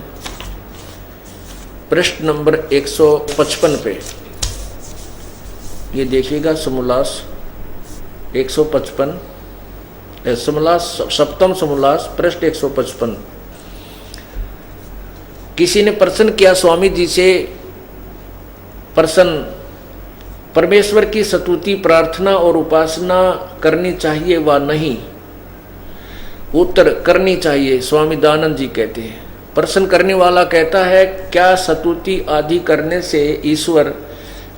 B: पृष्ठ नंबर 155 पे ये देखिएगा, समोल्लास 155, समोल्लास सप्तम समोल्लास पृष्ठ 155। किसी ने प्रश्न किया स्वामी जी से, प्रश्न, परमेश्वर की स्तुति प्रार्थना और उपासना करनी चाहिए व नहीं? उत्तर, करनी चाहिए। स्वामी दयानंद जी कहते हैं। प्रश्न करने वाला कहता है क्या स्तुति आदि करने से ईश्वर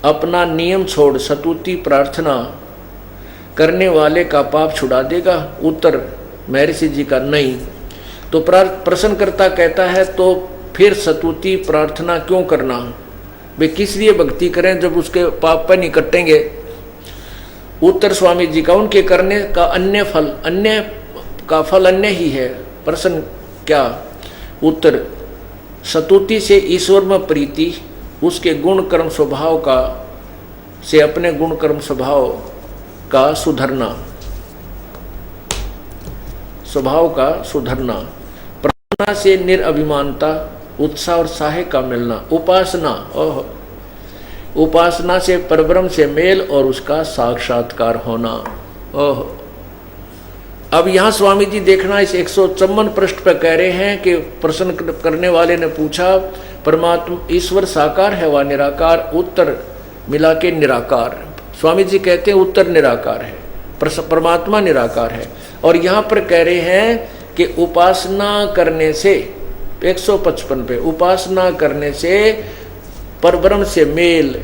B: अपना नियम छोड़ स्तुति प्रार्थना करने वाले का पाप छुड़ा देगा? उत्तर महर्षि जी का नहीं। तो प्रश्नकर्ता कहता है तो फिर स्तुति प्रार्थना क्यों करना? वे किस लिए भक्ति करें जब उसके पाप पर नहीं कटेंगे? उत्तर स्वामी जी का, उनके करने का अन्य का फल अन्य ही है। प्रश्न क्या? उत्तर, स्तुति से ईश्वर में प्रीति, उसके गुण कर्म स्वभाव का से अपने गुण कर्म स्वभाव का सुधरना, स्वभाव का सुधरना, प्रार्थना से निरअभिमानता, उत्साह और साहे का मिलना, उपासना, उपासना से परब्रह्म से मेल और उसका साक्षात्कार होना। ओह, अब यहाँ स्वामी जी देखना इस 154 पृष्ठ पर कह रहे हैं कि प्रश्न करने वाले ने पूछा परमात्मा ईश्वर साकार है व निराकार, उत्तर मिला के निराकार। स्वामी जी कहते हैं उत्तर निराकार है, परमात्मा निराकार है। और यहाँ पर कह रहे हैं कि उपासना करने से 155 पे उपासना करने से परब्रह्म से मेल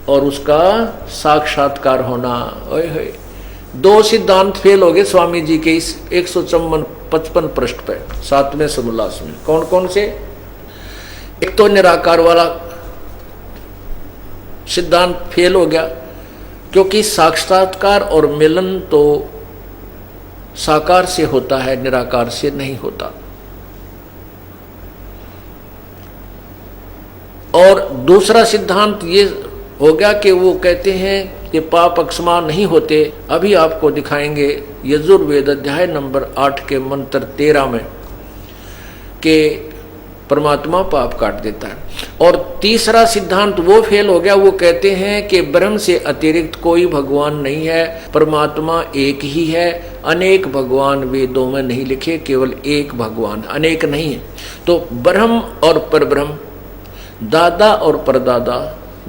B: और उसका साक्षात्कार होना। ओए होए, दो सिद्धांत फेल हो गए स्वामी जी के इस 155 पृष्ठ पे 7वें समोल्लास में। कौन कौन से? एक तो निराकार वाला सिद्धांत फेल हो गया, क्योंकि साक्षात्कार और मिलन तो साकार से होता है, निराकार से नहीं होता। और दूसरा सिद्धांत ये हो गया कि वो कहते हैं कि पाप अक्षमा नहीं होते। अभी आपको दिखाएंगे यजुर्वेद अध्याय नंबर 8 के मंत्र 13 में कि परमात्मा पाप काट देता है। और तीसरा सिद्धांत वो फेल हो गया, वो कहते हैं कि ब्रह्म से अतिरिक्त कोई भगवान नहीं है, परमात्मा एक ही है, अनेक भगवान वेदों में नहीं लिखे, केवल एक भगवान, अनेक नहीं है। तो ब्रह्म और परब्रह्म, दादा और परदादा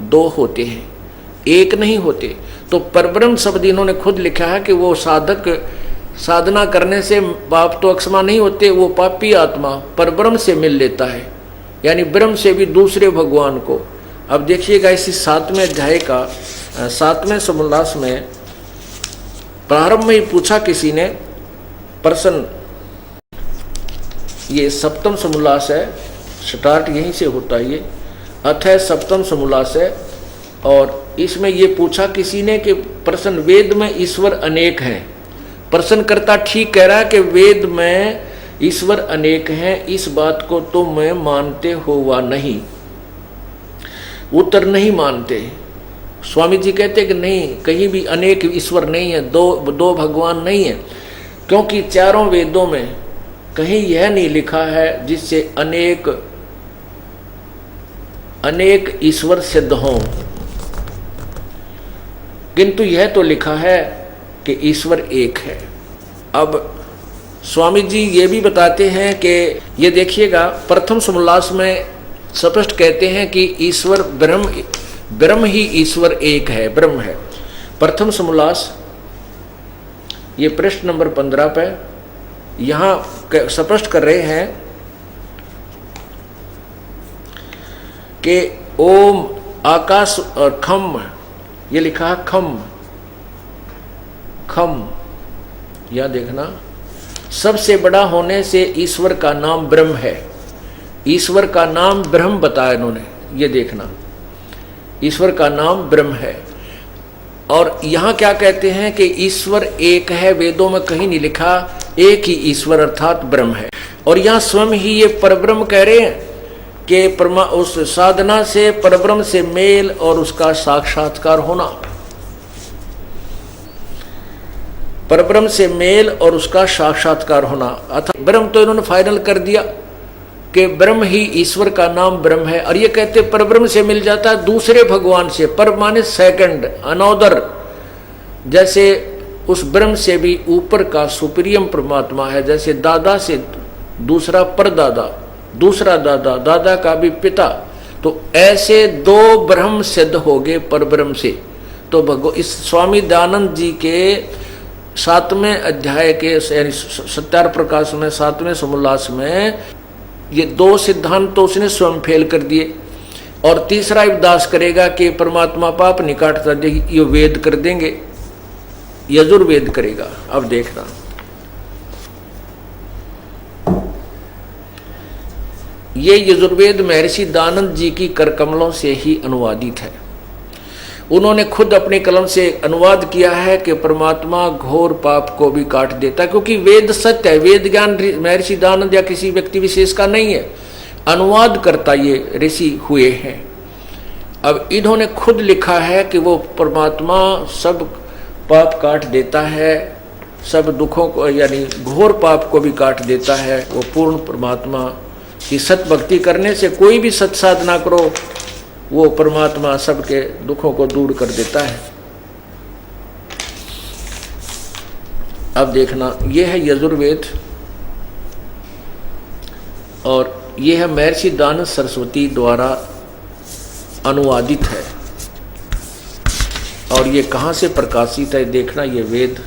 B: दो होते हैं, एक नहीं होते। तो परब्रह्म शब्द इन्होंने खुद लिखा है कि वो साधक साधना करने से पाप तो अक्षमा नहीं होते, वो पापी आत्मा परब्रह्म से मिल लेता है, यानी ब्रह्म से भी दूसरे भगवान को। अब देखिएगा इसी 7वें अध्याय का 7वें समोल्लास में प्रारंभ में ही पूछा किसी ने प्रश्न, ये 7वां समोल्लास है, स्टार्ट यहीं से होता है, ये अथय 7वां समोल्लास है। और इसमें ये पूछा किसी ने कि प्रश्न, वेद में ईश्वर अनेक हैं। प्रश्नकर्ता ठीक कह रहा है कि वेद में ईश्वर अनेक हैं, इस बात को तुम मानते हो वा नहीं? उत्तर नहीं मानते। स्वामी जी कहते कि नहीं, कहीं भी अनेक ईश्वर नहीं है, दो भगवान नहीं है, क्योंकि चारों वेदों में कहीं यह नहीं लिखा है जिससे अनेक ईश्वर सिद्ध हों, किंतु यह तो लिखा है कि ईश्वर एक है। अब स्वामी जी ये भी बताते हैं कि ये देखिएगा प्रथम समोल्लास में स्पष्ट कहते हैं कि ईश्वर ब्रह्म ही ईश्वर एक है, ब्रह्म है। प्रथम समोल्लास ये पृष्ठ नंबर 15 पे यहाँ स्पष्ट कर रहे हैं कि ओम आकाश और खम, ये लिखा है खम, यह देखना, सबसे बड़ा होने से ईश्वर का नाम ब्रह्म है। ईश्वर का नाम ब्रह्म बताया इन्होंने, ये देखना, ईश्वर का नाम ब्रह्म है। और यहाँ क्या कहते हैं कि ईश्वर एक है, वेदों में कहीं नहीं लिखा, एक ही ईश्वर अर्थात ब्रह्म है। और यहाँ स्वयं ही ये परब्रह्म कह रहे हैं कि उस साधना से परब्रह्म से मेल और उसका साक्षात्कार होना, परब्रह्म से मेल और उसका साक्षात्कार होना। अर्थात ब्रह्म तो इन्होंने फाइनल कर दिया कि ब्रह्म ही ईश्वर का नाम ब्रह्म है। और ये कहते परब्रह्म से मिल जाता है दूसरे भगवान से, पर माने सेकंड, अनोदर, जैसे उस ब्रह्म से भी ऊपर का सुप्रीम परमात्मा है, जैसे दादा से दूसरा परदादा, दूसरा दादा, दादा का भी पिता। तो ऐसे दो ब्रह्म सिद्ध हो गए परब्रह्म से। तो इस स्वामी दयानंद जी के 7वें अध्याय के यानी सत्यार प्रकाश में 7वें समोल्लास में ये दो सिद्धांत तो उसने स्वयं फेल कर दिए। और तीसरा उपदेश करेगा कि परमात्मा पाप नहीं काटता, ये वेद कर देंगे, यजुर्वेद करेगा। अब देखना, ये यजुर्वेद महर्षि दयानंद जी की करकमलों से ही अनुवादित है। उन्होंने खुद अपने कलम से अनुवाद किया है कि परमात्मा घोर पाप को भी काट देता है, क्योंकि वेद सत्य है, वेद ज्ञान महर्षि दयानंद या किसी व्यक्ति विशेष का नहीं है, अनुवाद करता ये ऋषि हुए हैं। अब इन्होंने खुद लिखा है कि वो परमात्मा सब पाप काट देता है, सब दुखों को यानी घोर पाप को भी काट देता है। वो पूर्ण परमात्मा की सत भक्ति करने से कोई भी सत साधना करो, वो परमात्मा सबके दुखों को दूर कर देता है। अब देखना, ये है यजुर्वेद और ये है महर्षि दानव सरस्वती द्वारा अनुवादित है। और ये कहाँ से प्रकाशित है देखना, ये वेद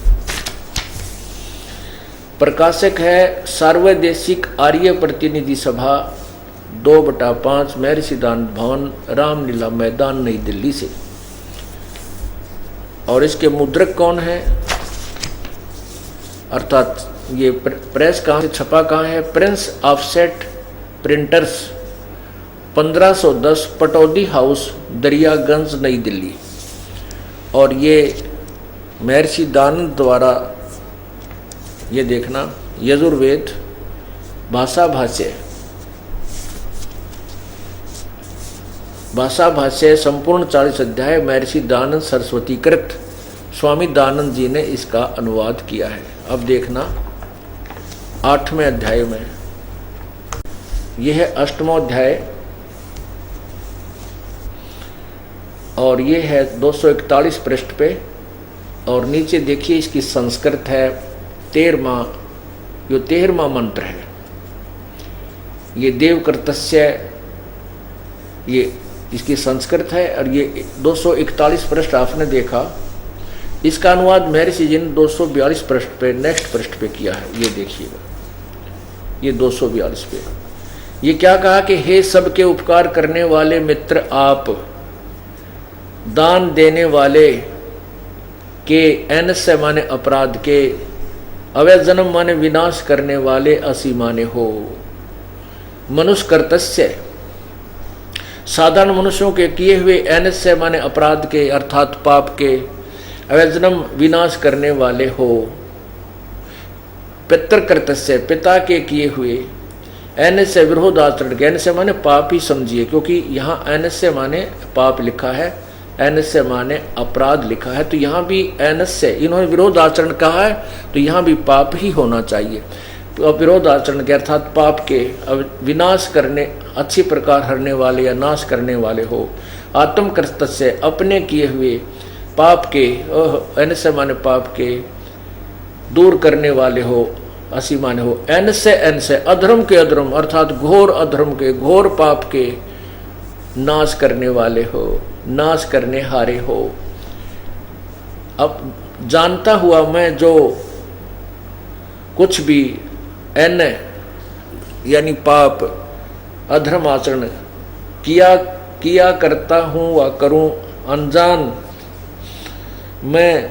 B: प्रकाशक है सार्वदेशिक आर्य प्रतिनिधि सभा 2/5 महर्षि दानव भवन, रामलीला मैदान, नई दिल्ली से। और इसके मुद्रक कौन है, अर्थात ये प्रेस कहाँ से छपा कहाँ है, Prince offset printers 1510 Pataudi house, Daryaganj, नई दिल्ली। और ये महर्षि दानव द्वारा, ये देखना, यजुर्वेद भाषा भाष्य संपूर्ण 40 अध्याय महर्षि दानव सरस्वती कृत, स्वामी दानंद जी ने इसका अनुवाद किया है। अब देखना 8वें अध्याय में, यह है 8वां अध्याय और ये है 241 पृष्ठ पे। और नीचे देखिए इसकी संस्कृत है 13वां मंत्र है, ये देवकृतस्य, ये इसकी संस्कृत है। और ये 241 पृष्ठ आपने देखा, इसका अनुवाद महर्षि जी ने 242 पृष्ठ पे, नेक्स्ट पृष्ठ पे किया है। ये देखिएगा, ये 242 पे ये क्या कहा कि हे सबके उपकार करने वाले मित्र आप, दान देने वाले के, एनस्य माने अपराध के, अवैध जन्म माने विनाश करने वाले, असी माने हो, मनुष्य कर्तस्य, साधारण मनुष्यों के किए हुए, एनस्य माने अपराध के अर्थात पाप के, अवैध जन्म विनाश करने वाले हो, पितृकृतस्य, पिता के किए हुए, एनस्य विरोध आचरण के, एनस्य माने पाप ही समझिए, क्योंकि यहाँ एनस्य माने पाप लिखा है, एनस्य माने अपराध लिखा है, तो यहाँ भी एनस्य, इन्होंने विरोध आचरण कहा है तो यहाँ भी पाप ही होना चाहिए। तो विरोध आचरण के अर्थात पाप के, विनाश करने, अच्छी प्रकार हरने वाले या नाश करने वाले हो, आत्मकृतस्य, अपने किए हुए पाप के, एनस्य माने पाप के दूर करने वाले हो, असी माने हो, एनस्य एनस्य, अधर्म के अधर्म अर्थात घोर अधर्म के, घोर पाप के नाश करने वाले हो, नाश करने हारे हो। अब जानता हुआ मैं जो कुछ भी एन यानी पाप, अधर्म आचरण किया करता हूँ व करूँ, अनजान मैं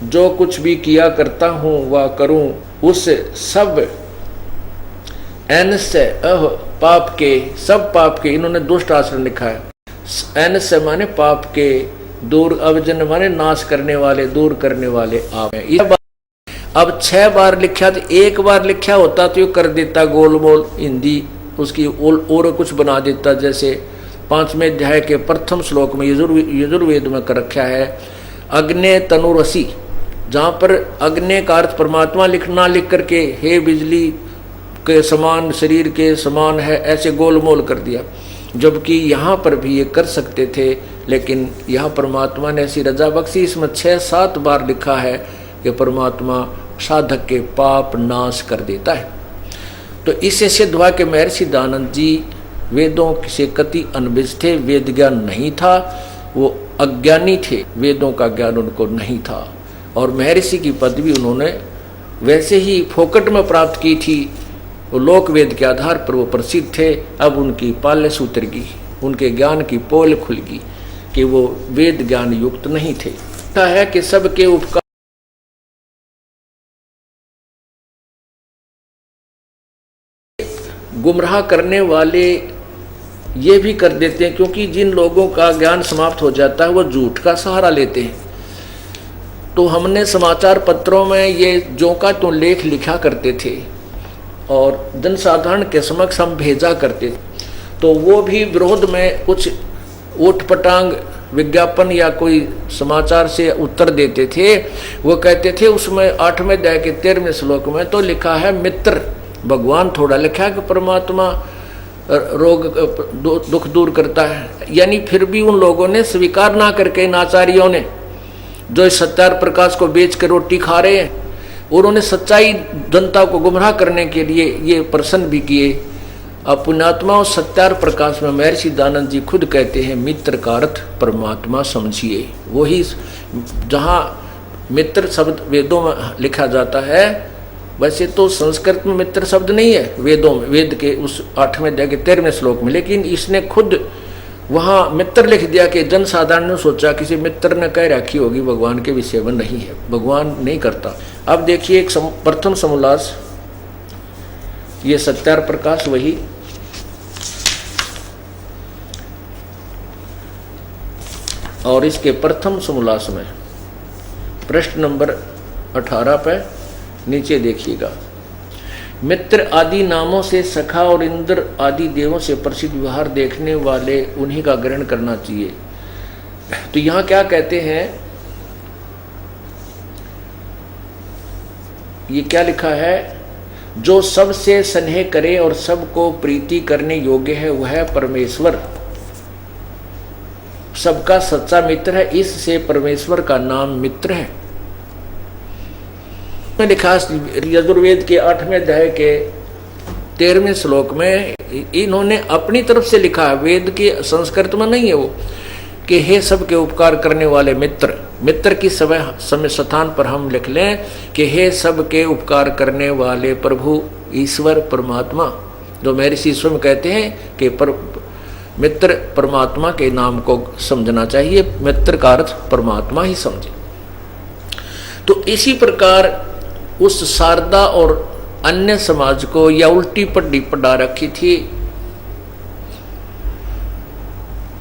B: जो कुछ भी किया करता हूँ व करूँ, उस सब एन से पाप के, सब पाप के, इन्होंने दुष्ट आचरण लिखा है, एन से माने पाप के दूर, अवजन माने नाश करने वाले, दूर करने वाले आप हैं। अब 6 बार लिखा, तो 1 बार लिखा होता तो ये कर देता गोलमोल हिंदी, उसकी और कुछ बना देता। जैसे 5वें अध्याय के प्रथम श्लोक में यजुर्वेद में कर रखा है अग्ने तनुरसी, जहाँ पर अग्नि का अर्थ परमात्मा लिखना, लिख करके हे बिजली के समान, शरीर के समान है, ऐसे गोलमोल कर दिया। जबकि यहाँ पर भी ये कर सकते थे, लेकिन यहाँ परमात्मा ने ऐसी रजा बख्शी, इसमें 6-7 बार लिखा है कि परमात्मा साधक के पाप नाश कर देता है। तो इससे सिद्ध हुआ कि महर्षि दानंद जी वेदों से कति अनभिज्ञ थे, वेद ज्ञान नहीं था, वो अज्ञानी थे, वेदों का ज्ञान उनको नहीं था। और महर्षि की पदवी उन्होंने वैसे ही फोकट में प्राप्त की थी, वो लोक वेद के आधार पर वो प्रसिद्ध थे। अब उनकी पाल्य सूत्र की, उनके ज्ञान की पोल खुल गई कि वो वेद ज्ञान युक्त नहीं थे। है कि सबके उपकार गुमराह करने वाले ये भी कर देते हैं, क्योंकि जिन लोगों का ज्ञान समाप्त हो जाता है वो झूठ का सहारा लेते हैं। तो हमने समाचार पत्रों में ये जो का तो लेख लिखा करते थे और जनसाधारण के समक्ष हम भेजा करते थे, तो वो भी विरोध में कुछ ऊटपटांग विज्ञापन या कोई समाचार से उत्तर देते थे, वो कहते थे उसमें 8वें अध्याय के 13वें श्लोक में तो लिखा है मित्र भगवान, थोड़ा लिखा है कि परमात्मा रोग दुख दूर करता है। यानी फिर भी उन लोगों ने स्वीकार ना करके, इन आचार्यों ने जो इस सत्यार प्रकाश को बेच कर रोटी खा रहे हैं, उन्होंने सच्चाई जनता को गुमराह करने के लिए ये प्रश्न भी किए। अब पुण्यात्मा और सत्यार प्रकाश में महर्षि दयानंद जी खुद कहते हैं मित्र का अर्थ परमात्मा समझिए। वही जहाँ मित्र शब्द वेदों में लिखा जाता है, वैसे तो संस्कृत में मित्र शब्द नहीं है वेदों में, वेद के उस 8वें अध्याय के 13वें श्लोक में, लेकिन इसने खुद वहाँ मित्र लिख दिया कि जनसाधारण ने सोचा किसी मित्र ने कह रखी होगी भगवान के विषय में, नहीं है, भगवान नहीं करता। अब देखिए एक प्रथम समोल्लास, ये सत्यार प्रकाश वही, और इसके प्रथम समोल्लास में पृष्ठ नंबर 18 पे नीचे देखिएगा, मित्र आदि नामों से सखा और इंद्र आदि देवों से प्रसिद्ध व्यवहार देखने वाले उन्हीं का ग्रहण करना चाहिए। तो यहाँ क्या कहते हैं, ये क्या लिखा है, जो सबसे स्नेह करे और सबको प्रीति करने योग्य है वह परमेश्वर सबका सच्चा मित्र है, इससे परमेश्वर का नाम मित्र है। में लिखा यजुर्वेद के 8वें अध्याय के 13वें श्लोक में इन्होंने अपनी तरफ से लिखा है, वेद के संस्कृत में नहीं है वो, कि हे सबके उपकार करने वाले मित्र। मित्र की समय स्थान पर हम लिख लें कि हे सबके उपकार करने वाले प्रभु ईश्वर परमात्मा, जो महर्षि स्वयं कहते हैं कि मित्र परमात्मा के नाम को समझना चाहिए, मित्र का अर्थ परमात्मा ही समझे। तो इसी प्रकार उस शारदा और अन्य समाज को या उल्टी पट्टी पढ़ा रखी थी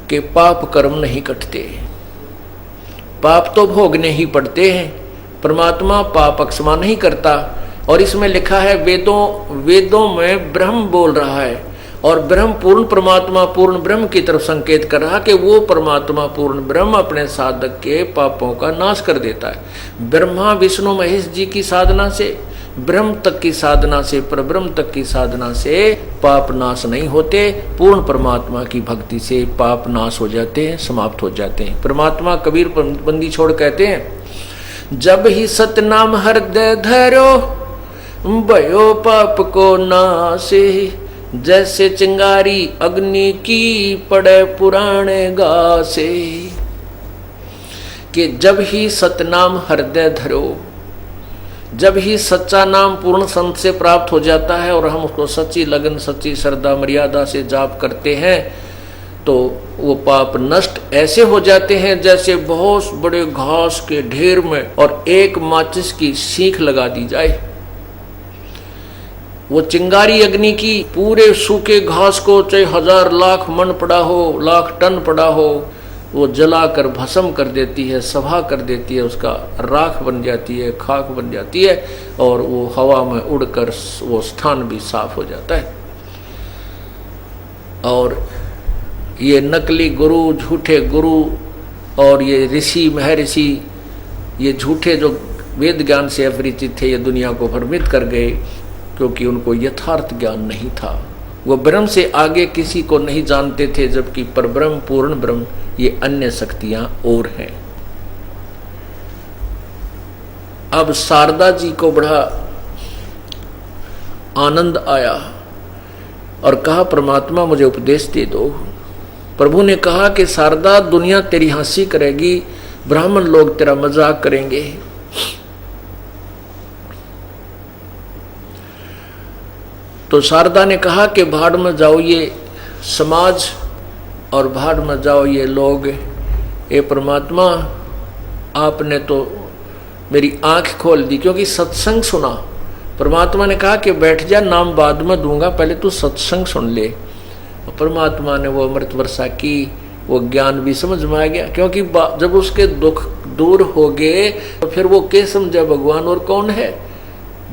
B: कि पाप कर्म नहीं कटते, पाप तो भोगने ही पड़ते हैं, परमात्मा पाप अक्षमा नहीं करता। और इसमें लिखा है वेदों में ब्रह्म बोल रहा है, और ब्रह्म पूर्ण परमात्मा पूर्ण ब्रह्म की तरफ संकेत कर रहा कि वो परमात्मा पूर्ण ब्रह्म अपने साधक के पापों का नाश कर देता है। ब्रह्मा विष्णु महेश जी की साधना से, ब्रह्म तक की साधना से, परब्रह्म तक की साधना से पाप नाश नहीं होते, पूर्ण परमात्मा की भक्ति से पाप नाश हो जाते हैं, समाप्त हो जाते हैं। परमात्मा कबीर बंदी छोड़ कहते हैं, जब ही सतनाम हृदय धरो भयो पाप को नासे, जैसे चिंगारी अग्नि की पड़े पुराने गासे। कि जब ही सतनाम हृदय धरो, जब ही सच्चा नाम पूर्ण संत से प्राप्त हो जाता है और हम उसको सच्ची लगन सच्ची श्रद्धा मर्यादा से जाप करते हैं, तो वो पाप नष्ट ऐसे हो जाते हैं जैसे बहुत बड़े घास के ढेर में और एक माचिस की सीख लगा दी जाए। वो चिंगारी अग्नि की पूरे सूखे घास को चाहे 1000 लाख मन पड़ा हो, लाख टन पड़ा हो, वो जलाकर भस्म कर देती है, सभा कर देती है, उसका राख बन जाती है, खाक बन जाती है, और वो हवा में उड़कर वो स्थान भी साफ हो जाता है। और ये नकली गुरु, झूठे गुरु और ये ऋषि महर्षि, ये झूठे जो वेद ज्ञान से अपरिचित थे, ये दुनिया को भ्रमित कर गए, क्योंकि उनको यथार्थ ज्ञान नहीं था। वो ब्रह्म से आगे किसी को नहीं जानते थे, जबकि परब्रह्म पूर्ण ब्रह्म ये अन्य शक्तियां और हैं। अब शारदा जी को बड़ा आनंद आया और कहा, परमात्मा मुझे उपदेश दे दो। प्रभु ने कहा कि शारदा, दुनिया तेरी हंसी करेगी, ब्राह्मण लोग तेरा मजाक करेंगे। तो शारदा ने कहा कि भाड़ में जाओ ये समाज और भाड़ में जाओ ये लोग। ये परमात्मा, आपने तो मेरी आंख खोल दी, क्योंकि सत्संग सुना। परमात्मा ने कहा कि बैठ जा, नाम बाद में दूंगा, पहले तू सत्संग सुन ले। परमात्मा ने वो अमृत वर्षा की, वो ज्ञान भी समझ में आ गया, क्योंकि जब उसके दुख दूर हो गए तो फिर वो क्या समझा भगवान और कौन है।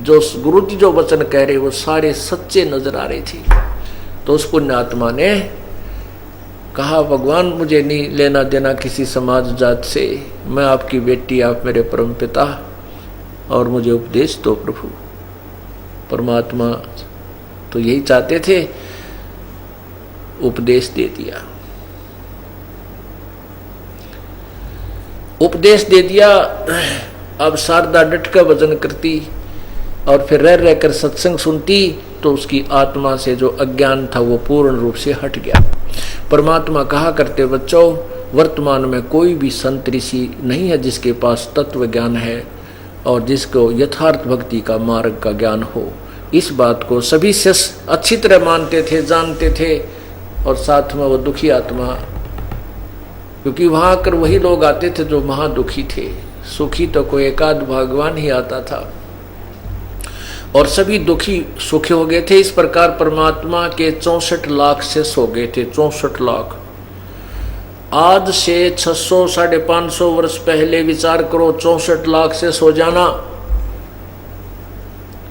B: जो गुरु जी जो वचन कह रहे वो सारे सच्चे नजर आ रही थी। तो उस पुण्यात्मा ने कहा भगवान मुझे नहीं लेना देना किसी समाज जात से, मैं आपकी बेटी, आप मेरे परम पिता, और मुझे उपदेश दो प्रभु। परमात्मा तो यही चाहते थे, उपदेश दे दिया। उपदेश दे दिया। अब शारदा डट कर भजन करती और फिर रह रहकर सत्संग सुनती तो उसकी आत्मा से जो अज्ञान था वो पूर्ण रूप से हट गया। परमात्मा कहा करते बच्चों, वर्तमान में कोई भी संत ऋषि नहीं है जिसके पास तत्व ज्ञान है और जिसको यथार्थ भक्ति का मार्ग का ज्ञान हो। इस बात को सभी शिष्य अच्छी तरह मानते थे, जानते थे, और साथ में वो दुखी आत्मा, क्योंकि वहां आकर वही लोग आते थे जो महादुखी थे। सुखी तो कोई एकाध भगवान ही आता था, और सभी दुखी सुखी हो गए थे। इस प्रकार परमात्मा के 64 लाख शिष्य हो गए थे। 64 लाख। आज से 600 550 वर्ष पहले विचार करो, 64 लाख शिष्य हो जाना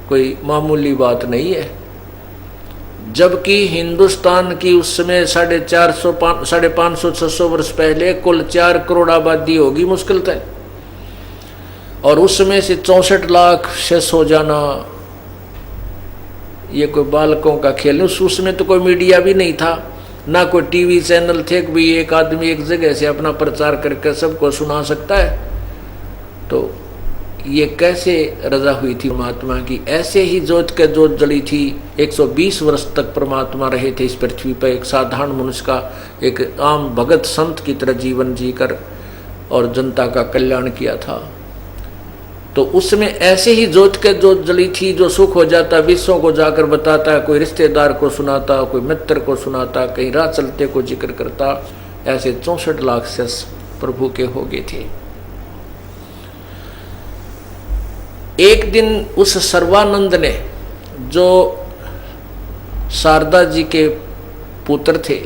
B: कोई मामूली बात नहीं है। जबकि हिंदुस्तान की उस समय 550 600 वर्ष पहले कुल 4 करोड़ आबादी होगी मुश्किल तय, और उस समय से 64 लाख शेष हो जाना ये कोई बालकों का खेल। उसमें तो कोई मीडिया भी नहीं था, ना कोई टीवी चैनल थे कि भी एक आदमी एक जगह से अपना प्रचार करके सबको सुना सकता है। तो ये कैसे रजा हुई थी परमात्मा की? ऐसे ही जोत के जोत जली थी। 120 वर्ष तक परमात्मा रहे थे इस पृथ्वी पर, एक साधारण मनुष्य का, एक आम भगत संत की तरह जीवन जीकर और जनता का कल्याण किया था। तो उसमें ऐसे ही जोत के जोत जली थी। जो सुख हो जाता विश्वों को जाकर बताता, कोई रिश्तेदार को सुनाता, कोई मित्र को सुनाता, कहीं राह चलते को जिक्र करता। ऐसे 64 लाख से प्रभु के हो गए थे। एक दिन उस सर्वानंद ने, जो शारदा जी के पुत्र थे,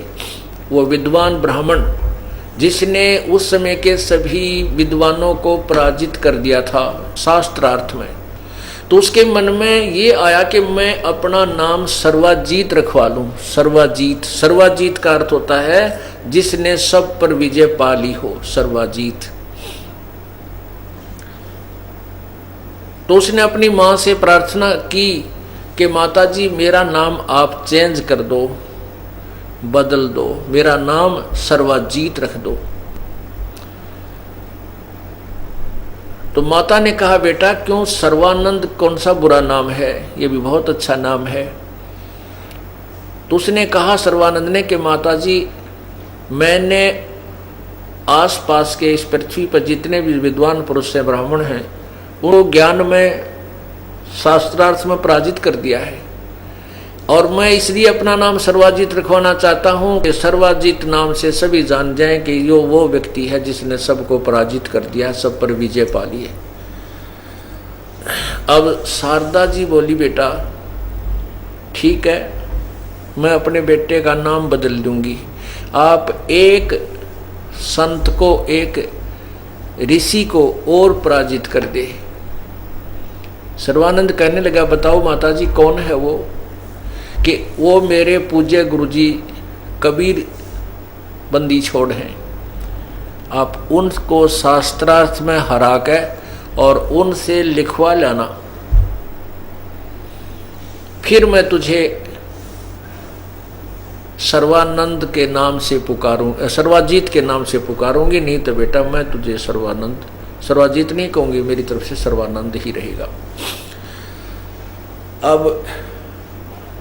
B: वो विद्वान ब्राह्मण जिसने उस समय के सभी विद्वानों को पराजित कर दिया था शास्त्रार्थ में, तो उसके मन में ये आया कि मैं अपना नाम सर्वाजीत रखवा लूं। सर्वाजीत, सर्वाजीत का अर्थ होता है जिसने सब पर विजय पा ली हो, सर्वाजीत। तो उसने अपनी मां से प्रार्थना की कि माता जी मेरा नाम आप चेंज कर दो, बदल दो, मेरा नाम सर्वाजीत रख दो। तो माता ने कहा बेटा क्यों, सर्वानंद कौन सा बुरा नाम है, ये भी बहुत अच्छा नाम है। तो उसने कहा सर्वानंद ने कि माता जी मैंने आसपास के इस पृथ्वी पर जितने भी विद्वान पुरुष हैं, ब्राह्मण हैं, उनको ज्ञान में शास्त्रार्थ में पराजित कर दिया है, और मैं इसलिए अपना नाम सर्वाजीत रखवाना चाहता हूं कि सर्वाजीत नाम से सभी जान जाएं कि यो वो व्यक्ति है जिसने सबको पराजित कर दिया है, सब पर विजय पा ली है। अब शारदा जी बोली बेटा ठीक है, मैं अपने बेटे का नाम बदल दूंगी। आप एक संत को, एक ऋषि को और पराजित कर दे। सर्वानंद कहने लगा बताओ माता जी कौन है वो? कि वो मेरे पूज्य गुरुजी कबीर बंदी छोड़ हैं। आप उनको शास्त्रार्थ में हरा के और उनसे लिखवा लाना, फिर मैं तुझे सर्वानंद के नाम से पुकारूं, सर्वाजीत के नाम से पुकारूंगी। नहीं तो बेटा मैं तुझे सर्वानंद, सर्वाजीत नहीं कहूंगी, मेरी तरफ से सर्वानंद ही रहेगा। अब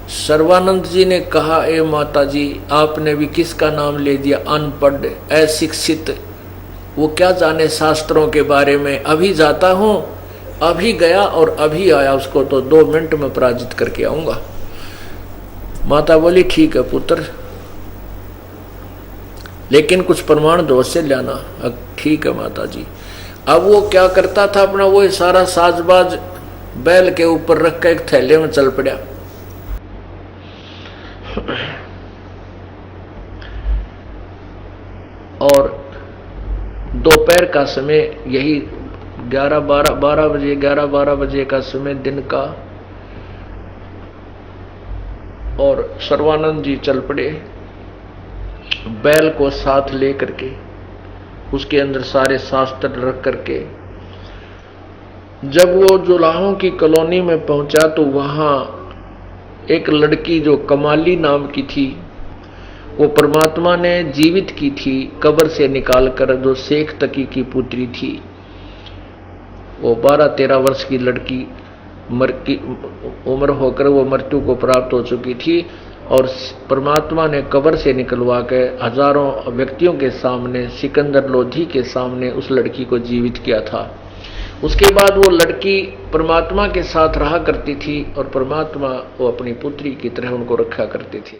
B: सर्वानंद जी ने कहा ए माता जी आपने भी किसका नाम ले दिया, अनपढ़, अशिक्षित, वो क्या जाने शास्त्रों के बारे में। अभी जाता हूं, अभी गया और अभी आया, उसको तो 2 मिनट में पराजित करके आऊंगा। माता बोली ठीक है पुत्र, लेकिन कुछ प्रमाण दो से लाना। ठीक है माता जी। अब वो क्या करता था, अपना वो सारा साजबाज बैल के ऊपर रख कर एक थैले में चल पड़ा। और दोपहर का समय, यही 11-12 बजे का समय दिन का, और सर्वानंद जी चल पड़े बैल को साथ ले करके उसके अंदर सारे शास्त्र रख करके जब वो जुलाहों की कॉलोनी में पहुंचा तो वहां एक लड़की जो कमाली नाम की थी, वो परमात्मा ने जीवित की थी कब्र से निकालकर, जो शेख तकी की पुत्री थी। वो 12-13 वर्ष की लड़की उम्र होकर वो मृत्यु को प्राप्त हो चुकी थी और परमात्मा ने कब्र से निकलवा के हजारों व्यक्तियों के सामने, सिकंदर लोधी के सामने उस लड़की को जीवित किया था। उसके बाद वो लड़की परमात्मा के साथ रहा करती थी और परमात्मा वो अपनी पुत्री की तरह उनको रखा करते थे।